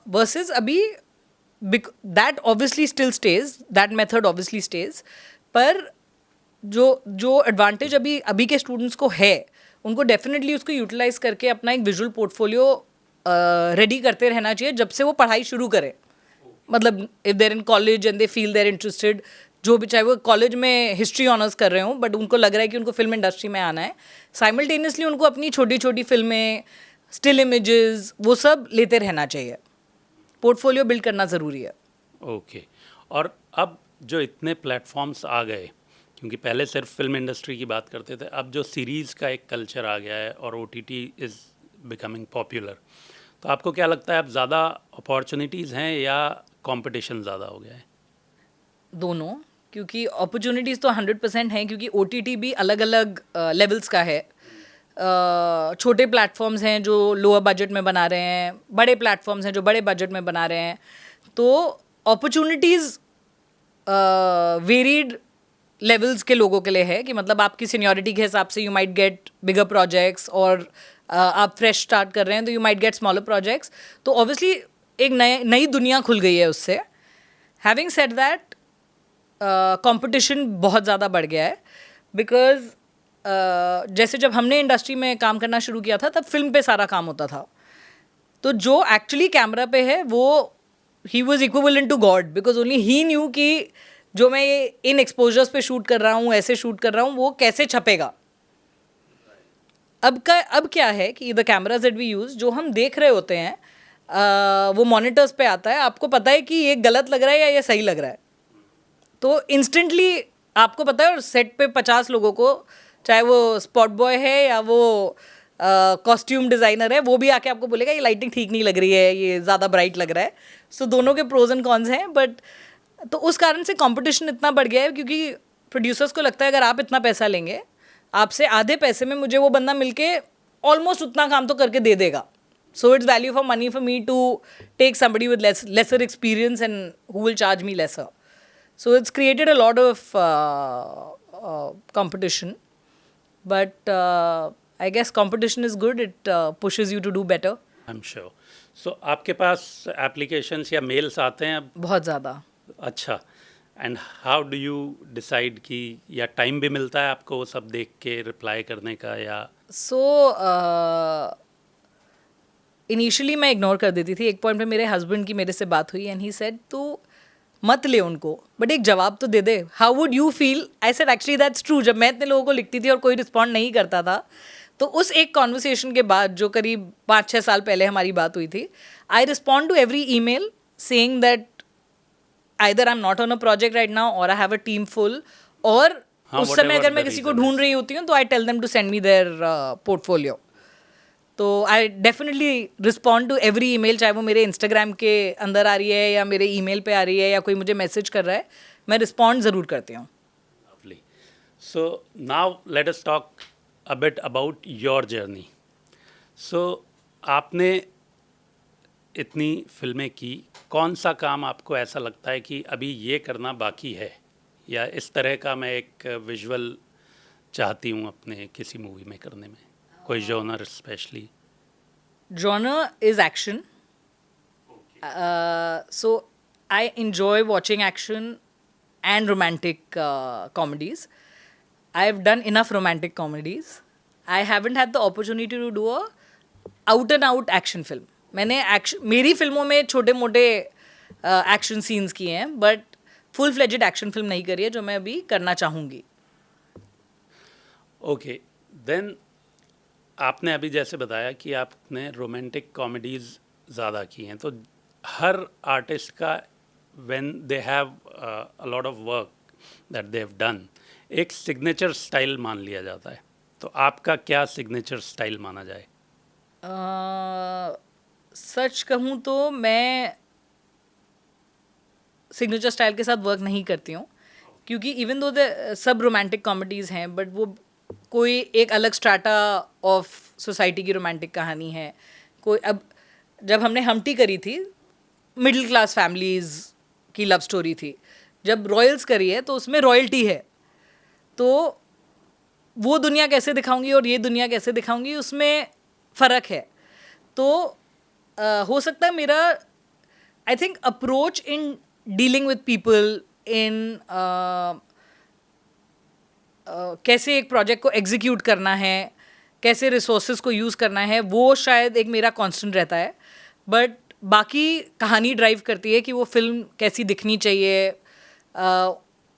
वर्सेस अभी that obviously still stage, that method obviously stage, पर जो एडवांटेज अभी के स्टूडेंट्स को है, उनको डेफिनेटली उसको यूटिलाइज करके अपना एक विजुअल पोर्टफोलियो रेडी करते रहना चाहिए जब से वो पढ़ाई शुरू करें। मतलब if there in college and they feel there interested, जो भी चाहे वो कॉलेज में हिस्ट्री ऑनर्स कर रहे हों, बट उनको लग रहा है कि उनको फिल्म इंडस्ट्री में आना है, साइमल्टेनियसली उनको अपनी छोटी छोटी फिल्में, स्टिल इमेजेस, वो सब लेते रहना चाहिए। पोर्टफोलियो बिल्ड करना ज़रूरी है। ओके। और अब जो इतने प्लेटफॉर्म्स आ गए, क्योंकि पहले सिर्फ फिल्म इंडस्ट्री की बात करते थे, अब जो सीरीज़ का एक कल्चर आ गया है और OTT इज़ बिकमिंग पॉपुलर, तो आपको क्या लगता है अब ज़्यादा अपॉर्चुनिटीज़ हैं या कंपटीशन ज़्यादा हो गया है? दोनों, क्योंकि अपॉर्चुनिटीज़ तो 100% हैं, क्योंकि OTT भी अलग अलग लेवल्स का है। छोटे प्लेटफॉर्म्स हैं जो लोअर बजट में बना रहे हैं, बड़े प्लेटफॉर्म्स हैं जो बड़े बजट में बना रहे हैं। तो अपॉर्चुनिटीज़ वेरीड लेवल्स के लोगों के लिए है कि मतलब आपकी सीनियरिटी के हिसाब से you might get bigger projects, और आप फ्रेश स्टार्ट कर रहे हैं तो you might get smaller projects. तो ऑब्वियसली एक नई दुनिया खुल गई है उससे। हैविंग सेड दैट, कंपटीशन बहुत ज़्यादा बढ़ गया है, बिकॉज जैसे जब हमने इंडस्ट्री में काम करना शुरू किया था तब फिल्म पे सारा काम होता था, तो जो एक्चुअली कैमरा पे है वो he was equivalent to god, because only he knew कि जो मैं ये इन एक्सपोजर्स पे शूट कर रहा हूँ, ऐसे शूट कर रहा हूँ, वो कैसे छपेगा। अब क्या है कि the cameras that we use, जो हम देख रहे होते हैं वो मॉनिटर्स पे आता है, आपको पता है कि ये गलत लग रहा है या ये सही लग रहा है, तो इंस्टेंटली आपको पता है। और सेट पे 50 लोगों को, चाहे वो स्पॉट बॉय है या वो कॉस्ट्यूम डिज़ाइनर है, वो भी आके आपको बोलेगा ये लाइटिंग ठीक नहीं लग रही है, ये ज़्यादा ब्राइट लग रहा है। सो दोनों के प्रोज एंड कॉन्स हैं, बट तो उस कारण से कंपटीशन इतना बढ़ गया है, क्योंकि प्रोड्यूसर्स को लगता है अगर आप इतना पैसा लेंगे, आपसे आधे पैसे में मुझे वो बंदा मिलके ऑलमोस्ट उतना काम तो करके दे देगा। So it's value for money for me to take somebody with lesser experience and who will charge me lesser. So it's created a lot of competition, but I guess competition is good. It pushes you to do better. I'm sure. So आपके पास applications या mails आते हैं अब? बहुत ज़्यादा। अच्छा। And how do you decide कि या time भी मिलता है आपको वो सब देख के reply करने का, या? So initially मैं ignore कर देती थी। एक point पे मेरे husband की मेरे से बात हुई and he said तू मत ले उनको, बट एक जवाब तो दे दे, how would you feel. I said actually that's true. जब मैं इतने लोगों को लिखती थी और कोई रिस्पॉन्ड नहीं करता था, तो उस एक कॉन्वर्सेशन के बाद जो करीब 5-6 साल पहले हमारी बात हुई थी, I respond to every email saying that either I'm not on a project right now or I have a team full, और हाँ, उस समय whatever अगर मैं the किसी को reason ढूंढ is. रही होती हूँ तो I tell them to send me their portfolio. तो I definitely respond to every email, चाहे वो मेरे इंस्टाग्राम के अंदर आ रही है या मेरे ईमेल पे आ रही है या कोई मुझे मैसेज कर रहा है, मैं रिस्पॉन्ड ज़रूर करती हूँ. Lovely. So now let us talk a bit about your journey. So आपने इतनी फिल्में की, कौन सा काम आपको ऐसा लगता है कि अभी ये करना बाकी है, या इस तरह का मैं एक विजुअल चाहती हूँ अपने किसी मूवी में करने में, कोई genre specially? Genre is action. So I enjoy watching action and romantic comedies. I've done enough romantic comedies. I haven't had the opportunity to do a out and out action film. मैंने मेरी फिल्मों में छोटे मोटे action scenes किए हैं, but full fledged action film नहीं करी है, जो मैं अभी करना चाहूँगी. ओके, देन आपने अभी जैसे बताया कि आपने रोमांटिक कॉमेडीज़ ज़्यादा की हैं, तो हर आर्टिस्ट का when they have a lot of work that they have done, एक सिग्नेचर स्टाइल मान लिया जाता है. तो आपका क्या सिग्नेचर स्टाइल माना जाए? सच कहूँ तो मैं सिग्नेचर स्टाइल के साथ वर्क नहीं करती हूँ, क्योंकि इवन दो सब रोमांटिक कॉमेडीज़ हैं, बट वो कोई एक अलग स्ट्राटा ऑफ सोसाइटी की रोमांटिक कहानी है. कोई अब जब हमने हमटी करी थी, मिडिल क्लास फैमिलीज़ की लव स्टोरी थी. जब रॉयल्स करी है तो उसमें रॉयल्टी है. तो वो दुनिया कैसे दिखाऊंगी और ये दुनिया कैसे दिखाऊंगी, उसमें फ़र्क है. तो हो सकता है मेरा, I think, approach in dealing with people, in कैसे एक प्रोजेक्ट को एग्जीक्यूट करना है, कैसे रिसोर्सेज को यूज़ करना है, वो शायद एक मेरा कांस्टेंट रहता है. बट बाकी कहानी ड्राइव करती है कि वो फिल्म कैसी दिखनी चाहिए,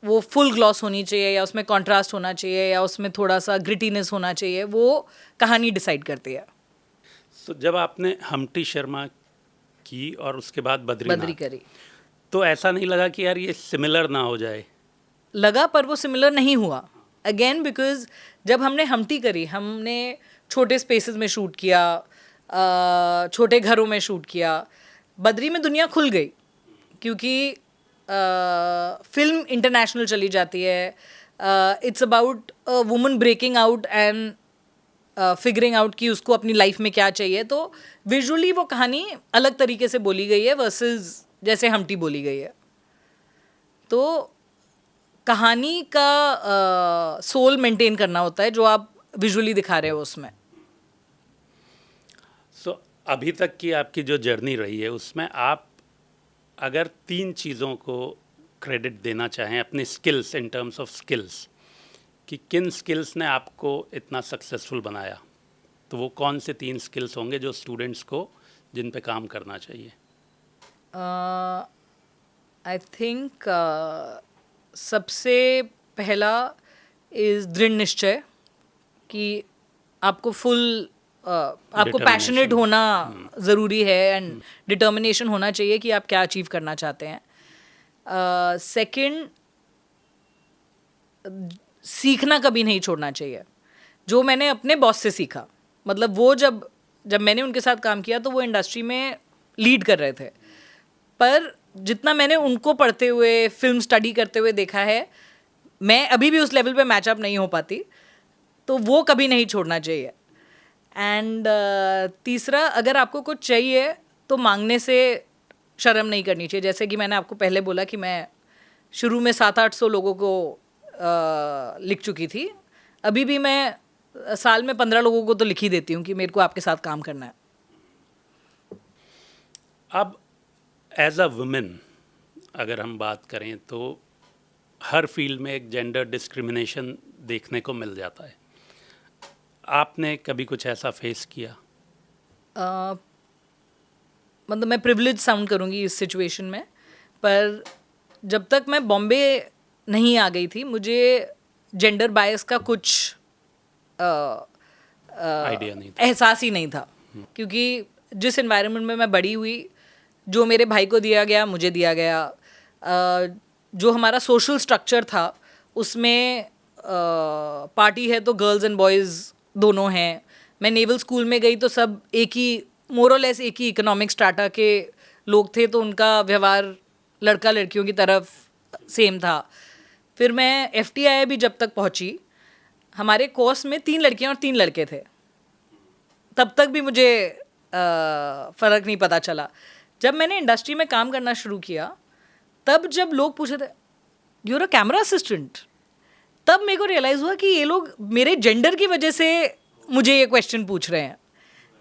वो फुल ग्लॉस होनी चाहिए या उसमें कॉन्ट्रास्ट होना चाहिए या उसमें थोड़ा सा ग्रिटीनेस होना चाहिए, वो कहानी डिसाइड करती है. सो जब आपने हमटी शर्मा की और उसके बाद बद्री बद्रीनाथ, करी, तो ऐसा नहीं लगा कि यार ये सिमिलर ना हो जाए? लगा, पर वो सिमिलर नहीं हुआ. अगेन बिकॉज जब हमने हमटी करी, हमने छोटे स्पेसेस में शूट किया, छोटे घरों में शूट किया. बद्री में दुनिया खुल गई, क्योंकि फिल्म इंटरनेशनल चली जाती है. It's about a woman breaking out and figuring out कि उसको अपनी लाइफ में क्या चाहिए. तो विजुअली वो कहानी अलग तरीके से बोली गई है वर्सेस जैसे हमटी बोली गई है. तो कहानी का सोल मेंटेन करना होता है जो आप विजुअली दिखा रहे हो उसमें. सो अभी तक की आपकी जो जर्नी रही है, उसमें आप अगर 3 चीज़ों को क्रेडिट देना चाहें अपनी skills, in terms of skills, कि किन स्किल्स ने आपको इतना सक्सेसफुल बनाया, तो वो कौन से 3 स्किल्स होंगे जो स्टूडेंट्स को जिन पे काम करना चाहिए? आई थिंक सबसे पहला इज दृढ़ निश्चय, कि आपको आपको पैशनेट Determination. होना ज़रूरी है एंड डिटर्मिनेशन होना चाहिए कि आप क्या अचीव करना चाहते हैं. सेकंड, सीखना कभी नहीं छोड़ना चाहिए. जो मैंने अपने बॉस से सीखा, मतलब वो जब मैंने उनके साथ काम किया तो वो इंडस्ट्री में लीड कर रहे थे, पर जितना मैंने उनको पढ़ते हुए, फिल्म स्टडी करते हुए देखा है, मैं अभी भी उस लेवल पे मैचअप नहीं हो पाती. तो वो कभी नहीं छोड़ना चाहिए. एंड तीसरा, अगर आपको कुछ चाहिए तो मांगने से शर्म नहीं करनी चाहिए. जैसे कि मैंने आपको पहले बोला कि मैं शुरू में 700-800 लोगों को लिख चुकी थी. अभी भी मैं साल में 15 लोगों को तो लिख ही देती हूँ कि मेरे को आपके साथ काम करना है. अब एज अ वुमेन अगर हम बात करें तो हर फील्ड में एक जेंडर डिस्क्रिमिनेशन देखने को मिल जाता है. आपने कभी कुछ ऐसा फेस किया? मतलब मैं प्रिविलेज साउंड करूँगी इस सिचुएशन में, पर जब तक मैं बॉम्बे नहीं आ गई थी, मुझे जेंडर बायस का कुछ आइडिया नहीं था. एहसास ही नहीं था. क्योंकि जिस एनवायरनमेंट में मैं बड़ी हुई, जो मेरे भाई को दिया गया मुझे दिया गया, जो हमारा सोशल स्ट्रक्चर था उसमें पार्टी है तो गर्ल्स एंड बॉयज़ दोनों हैं। मैं नेवल स्कूल में गई तो सब एक ही मोर और लेस एक ही इकोनॉमिक स्ट्राटा के लोग थे, तो उनका व्यवहार लड़का लड़कियों की तरफ सेम था। फिर मैं FTI भी जब तक पहुंची, हमारे कोर्स में 3 लड़कियां और 3 लड़के थे, तब तक भी मुझे फ़र्क नहीं पता चला। जब मैंने इंडस्ट्री में काम करना शुरू किया, तब जब लोग पूछे थे you are a camera assistant, तब मेरे को रियलाइज़ हुआ कि ये लोग मेरे जेंडर की वजह से मुझे ये क्वेश्चन पूछ रहे हैं।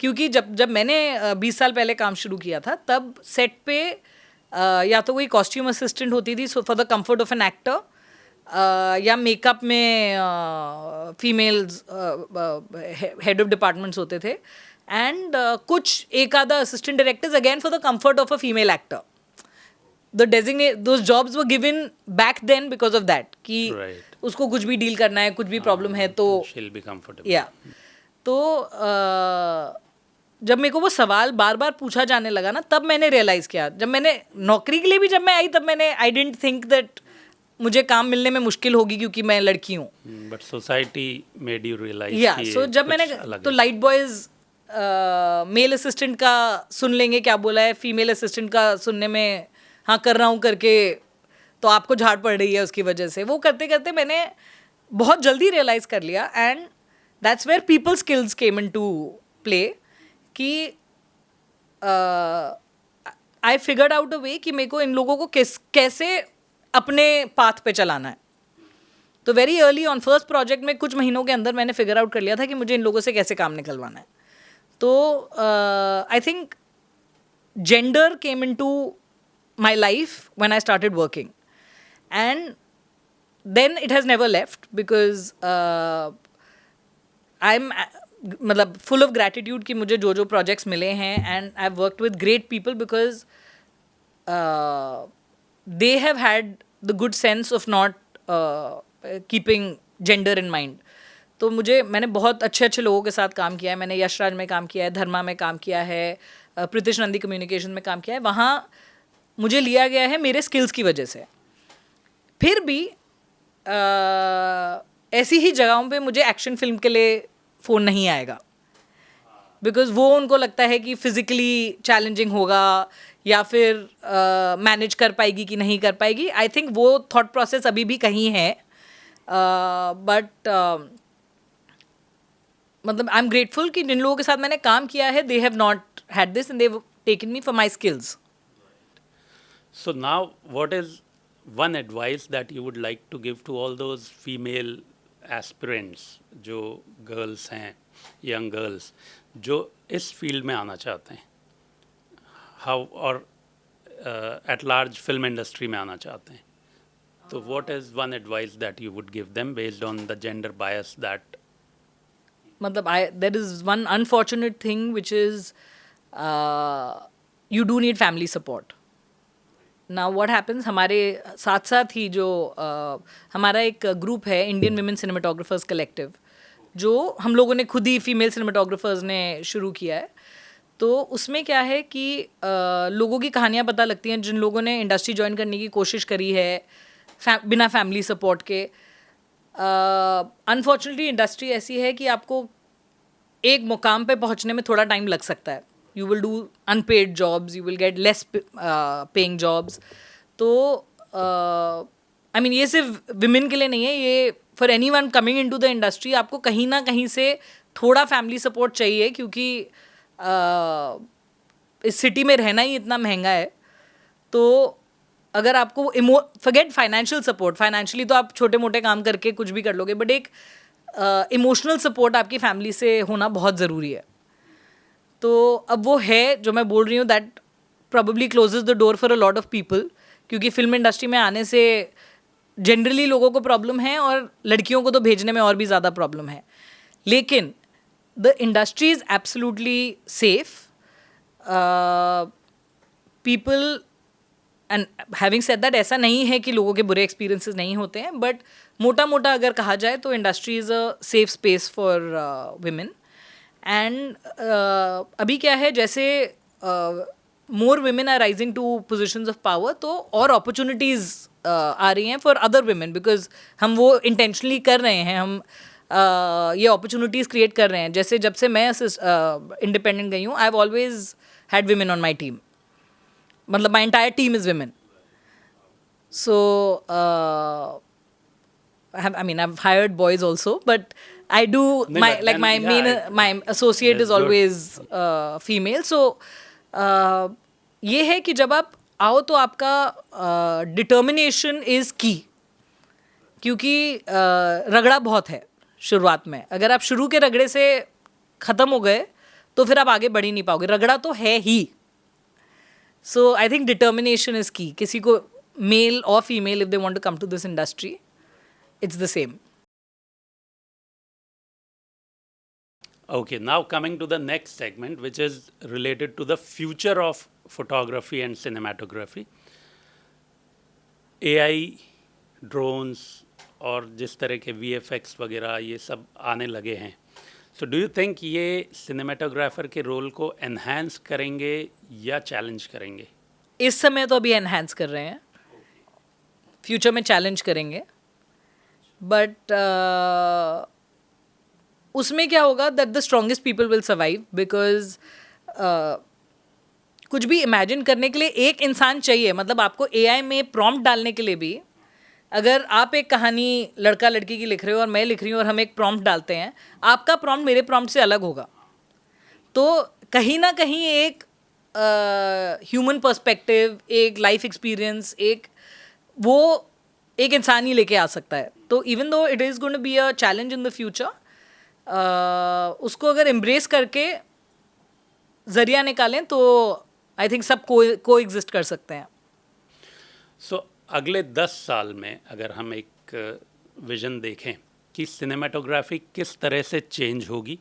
क्योंकि जब मैंने 20 साल पहले काम शुरू किया था, तब सेट पे या तो कोई कॉस्ट्यूम असिस्टेंट होती थी for the comfort of an actor, या मेकअप में फीमेल्स हेड ऑफ डिपार्टमेंट्स होते थे, एंड कुछ एक आधा assistant directors again for the comfort of a female actor. Those jobs were given back then because of that कि उसको कुछ भी डील करना है, कुछ भी प्रॉब्लम है तो she'll be comfortable. या तो जब मेरे को वो सवाल बार बार पूछा जाने लगा ना, तब मैंने रियलाइज़ किया, जब मैंने नौकरी के लिए भी जब मैं आई, तब मैंने आई डिडंट थिंक दैट मुझे काम मिलने में मुश्किल होगी क्योंकि मैं लड़की हूँ. But society made you realize. या सो जब मैंने तो लाइट बॉयज़ मेल असिस्टेंट का सुन लेंगे क्या बोला है, फीमेल असिस्टेंट का सुनने में हाँ कर रहा हूँ करके तो आपको झाड़ पड़ रही है उसकी वजह से. वो करते करते मैंने बहुत जल्दी रियलाइज़ कर लिया, and that's where people skills came in to play कि आई फिगर्ड आउट अ वे कि मेरे को इन लोगों को कैसे अपने पाथ पे चलाना है. तो very early on first project में कुछ महीनों के अंदर मैंने फिगर आउट कर लिया था कि मुझे इन लोगों से कैसे काम निकलवाना है. तो I think gender came in to my life when I started working, and then it has never left because I'm मतलब full of gratitude कि मुझे जो जो projects मिले हैं, and I've worked with great people because they have had the good sense of not keeping gender in mind. तो मैंने बहुत अच्छे अच्छे लोगों के साथ काम किया है. मैंने यशराज में काम किया है, धर्मा में काम किया है, प्रीतिश नंदी कम्युनिकेशन में काम किया है. वहाँ मुझे लिया गया है मेरे स्किल्स की वजह से. फिर भी ऐसी ही जगहों पे मुझे एक्शन फिल्म के लिए फ़ोन नहीं आएगा, बिकॉज वो उनको लगता है कि फिज़िकली चैलेंजिंग होगा या फिर मैनेज कर पाएगी कि नहीं कर पाएगी. आई थिंक वो थॉट प्रोसेस अभी भी कहीं है, बट मतलब आई एम ग्रेटफुल कि जिन लोगों के साथ मैंने काम किया है, they have not had this and they have taken me for my skills. So now, what is one advice that you would like to give to all those female aspirants, जो girls हैं, young girls, जो इस field में आना चाहते हैं, how और at large film industry में आना चाहते हैं? तो what is one advice that you would give them based on the gender bias that? मतलब there is one unfortunate thing which is you do need family support. Now what happens, हमारे साथ साथ ही जो हमारा एक ग्रुप है Indian women cinematographers collective, जो हम लोगों ने खुद ही फीमेल सिनेमाटोग्राफर्स ने शुरू किया है. तो उसमें क्या है कि लोगों की कहानियाँ पता लगती हैं जिन लोगों ने इंडस्ट्री ज्वाइन करने की कोशिश करी है बिना फैमिली सपोर्ट के. अनफॉर्चुनेटली इंडस्ट्री ऐसी है कि आपको एक मुकाम पे पहुँचने में थोड़ा टाइम लग सकता है. You will do unpaid jobs, you will get less paying jobs. तो I mean ये सिर्फ women के लिए नहीं है, ये for anyone coming into the industry आपको कहीं ना कहीं से थोड़ा family support चाहिए, क्योंकि इस सिटी में रहना ही इतना महंगा है. तो अगर आपको forget financial support, financially तो आप छोटे मोटे काम करके कुछ भी कर लोगे, बट एक इमोशनल सपोर्ट आपकी फैमिली से होना बहुत ज़रूरी है. तो अब वो है जो मैं बोल रही हूँ, that probably closes the door for a lot of people, क्योंकि फिल्म इंडस्ट्री में आने से जनरली लोगों को प्रॉब्लम है और लड़कियों को तो भेजने में और भी ज़्यादा प्रॉब्लम है. लेकिन the industry is absolutely safe. People and having said that, ऐसा नहीं है कि लोगों के बुरे एक्सपीरियंसेस नहीं होते हैं, बट मोटा मोटा अगर कहा जाए तो industry is a safe space for women. And अभी क्या है, जैसे more women are rising to positions of power, तो और opportunities आ रही हैं for other women, because हम वो intentionally कर रहे हैं, हम ये opportunities create कर रहे हैं. जैसे जब से मैं independent गई हूँ, I've always had women on my team. मतलब my entire team is women. So I've hired boys also, but I do my associate is always female. So ये है कि जब आप आओ तो आपका डिटर्मिनेशन इज की, क्योंकि रगड़ा बहुत है शुरुआत में. अगर आप शुरू के रगड़े से ख़त्म हो गए तो फिर आप आगे बढ़ ही नहीं पाओगे. रगड़ा तो है ही. So I think determination is key. किसी को मेल और female, if they want to come to this industry, it's the same. Okay, now coming to the next segment, which is related to the future of photography and cinematography. AI, drones और जिस तरह के VFX वगैरह ये सब आने लगे हैं. So do you think ये सिनेमाटोग्राफर के रोल को एनहांस करेंगे या चैलेंज करेंगे? इस समय तो अभी एनहांस कर रहे हैं, फ्यूचर में चैलेंज करेंगे. बट उसमें क्या होगा, that the strongest people will survive, because कुछ भी इमेजिन करने के लिए एक इंसान चाहिए. मतलब आपको AI में प्रॉम्प्ट डालने के लिए भी, अगर आप एक कहानी लड़का लड़की की लिख रहे हो और मैं लिख रही हूँ और हम एक प्रॉम्प्ट डालते हैं, आपका प्रॉम्प्ट मेरे प्रॉम्प्ट से अलग होगा. तो कहीं ना कहीं एक ह्यूमन पर्सपेक्टिव, एक लाइफ एक्सपीरियंस, वो एक इंसान ही लेके आ सकता है. तो even though it is going to be a challenge in the future, उसको अगर एम्ब्रेस करके ज़रिया निकालें तो आई थिंक सब को एग्जिस्ट कर सकते हैं. सो अगले 10 साल में अगर हम एक विज़न देखें कि सिनेमाटोग्राफी किस तरह से चेंज होगी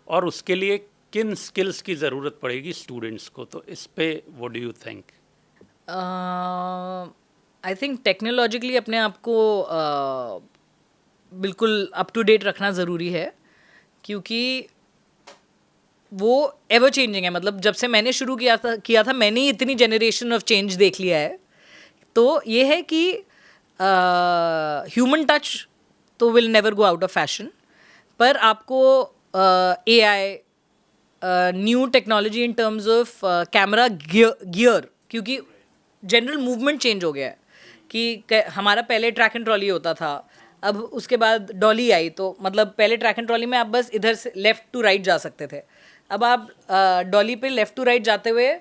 और उसके लिए किन स्किल्स की ज़रूरत पड़ेगी स्टूडेंट्स को, तो इस पे what do you think? I think technologically अपने आप को बिल्कुल अप टू डेट रखना ज़रूरी है, क्योंकि वो एवर चेंजिंग है. मतलब जब से मैंने शुरू किया था मैंने ही इतनी जनरेशन ऑफ चेंज देख लिया है. तो ये है कि ह्यूमन टच तो will never go out of fashion, पर आपको AI, new technology in terms of camera gear, क्योंकि जनरल मूवमेंट चेंज हो गया है. कि हमारा पहले ट्रैक एंड ट्रॉली होता था, अब उसके बाद डॉली आई. तो मतलब पहले ट्रैक एंड ट्रॉली में आप बस इधर से लेफ़्ट टू राइट जा सकते थे. अब आप डॉली पे लेफ़्ट टू राइट जाते हुए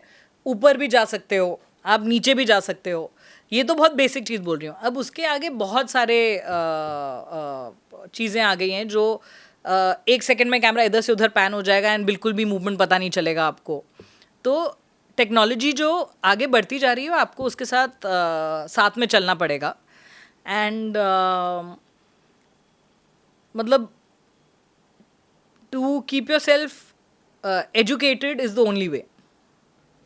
ऊपर भी जा सकते हो, आप नीचे भी जा सकते हो. ये तो बहुत बेसिक चीज़ बोल रही हूँ. अब उसके आगे बहुत सारे चीज़ें आ गई हैं जो 1 सेकंड में कैमरा इधर से उधर पैन हो जाएगा एंड बिल्कुल भी मूवमेंट पता नहीं चलेगा आपको. तो टेक्नोलॉजी जो आगे बढ़ती जा रही है आपको उसके साथ साथ में चलना पड़ेगा. एंड मतलब to keep yourself educated is the only way.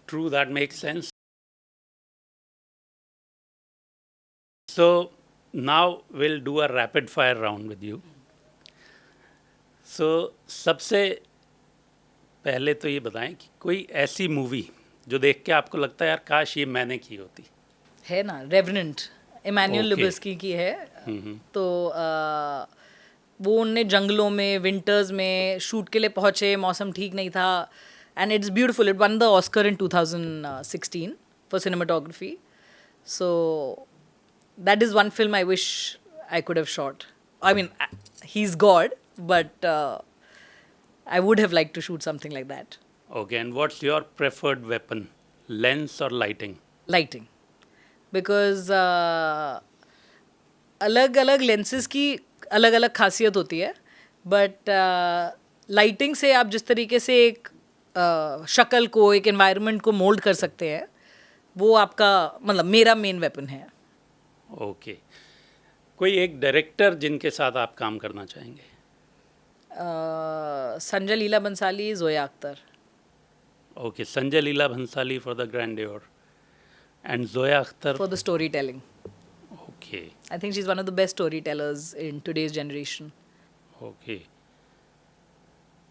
True, that makes sense. So now we'll do a rapid fire round with you. So सबसे पहले तो ये बताएं कि कोई ऐसी मूवी जो देख के आपको लगता है यार काश ये मैंने की होती. है ना, रेवेनेंट, इमैनुअल Okay. लुबस्की की है. तो वो उनने जंगलों में विंटर्स में शूट के लिए पहुँचे, मौसम ठीक नहीं था, and it's beautiful. It one the Oscar in 2016 for cinematography. So that is one film I wish I could have shot. I mean he is God, but I would have liked to shoot something like that. Okay, and what's your preferred weapon? Lens or lighting? Lighting. Because अलग अलग lenses की अलग अलग खासियत होती है, but lighting से आप जिस तरीके से एक शक्ल को, एक एनवायरनमेंट को मोल्ड कर सकते हैं, वो आपका मतलब मेरा मेन वेपन है. ओके. कोई एक डायरेक्टर जिनके साथ आप काम करना चाहेंगे? Sanjay Leela Bhansali, Zoya Akhtar. Okay, Sanjay Leela Bhansali for the grandeur and Zoya Akhtar For the storytelling. Okay. I think she's one of the best storytellers in today's generation. Okay.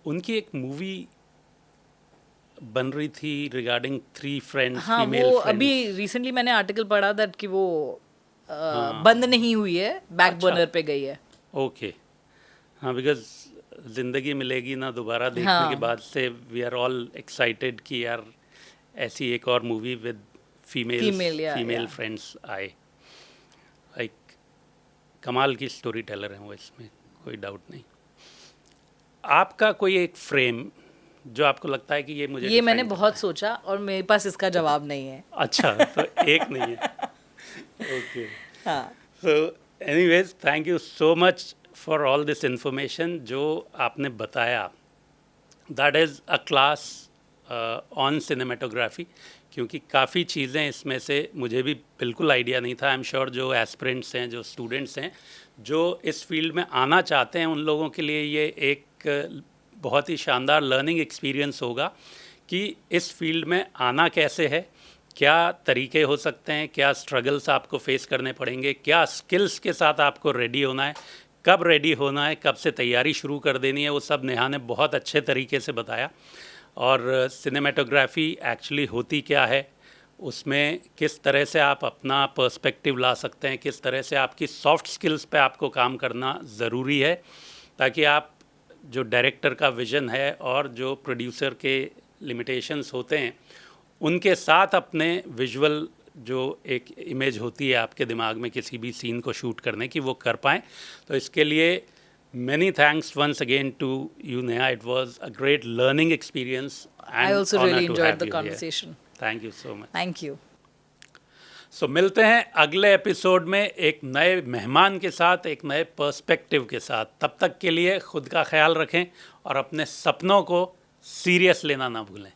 उनकी एक मूवी बन रही थी रिगार्डिंग 3 फ्रेंड्स, हाँ, फीमेल वो फ्रेंड्स। अभी रिसेंटली मैंने आर्टिकल पढ़ा दैट कि वो बंद नहीं हुई है, बैक अच्छा। बर्नर पे गई है। ओके, हाँ, बिकॉज ज़िंदगी मिलेगी ना दोबारा देखने हाँ। के बाद से वी आर ऑल एक्साइटेड कि यार ऐसी एक और movie with Female, yeah, female yeah. Friends आए। लाइक कमाल की स्टोरी टेलर हैं वो, इसमें कोई डाउट नहीं। आपका कोई एक फ्रेम जो आपको लगता है कि ये मुझे ये मैंने define बहुत करता सोचा और मेरे पास इसका जवाब नहीं है। है? अच्छा, तो एक नहीं है। ओके, हाँ, so anyways thank you so much for all this information जो आपने बताया। That is a class on cinematography, क्योंकि काफ़ी चीज़ें इसमें से मुझे भी बिल्कुल आइडिया नहीं था। आई एम श्योर जो एस्पिरेंट्स हैं, जो स्टूडेंट्स हैं, जो इस फील्ड में आना चाहते हैं, उन लोगों के लिए ये एक बहुत ही शानदार लर्निंग एक्सपीरियंस होगा कि इस फील्ड में आना कैसे है, क्या तरीके हो सकते हैं, क्या स्ट्रगल्स आपको फेस करने पड़ेंगे, क्या स्किल्स के साथ आपको रेडी होना है, कब रेडी होना है, कब से तैयारी शुरू कर देनी है। वो सब नेहा ने बहुत अच्छे तरीके से बताया। और सिनेमेटोग्राफी एक्चुअली होती क्या है, उसमें किस तरह से आप अपना पर्सपेक्टिव ला सकते हैं, किस तरह से आपकी सॉफ्ट स्किल्स पे आपको काम करना ज़रूरी है, ताकि आप जो डायरेक्टर का विज़न है और जो प्रोड्यूसर के लिमिटेशंस होते हैं उनके साथ अपने विजुअल जो एक इमेज होती है आपके दिमाग में किसी भी सीन को शूट करने की, वो कर पाएँ। तो इसके लिए many thanks once again to you, Neha. It was a great learning experience. I And also honor really to enjoyed have the you here. conversation. Thank you so much. Thank you. So मिलते हैं अगले episode में एक नए मेहमान के साथ, एक नए पर्सपेक्टिव के साथ। तब तक के लिए खुद का ख्याल रखें और अपने सपनों को सीरियस लेना ना भूलें।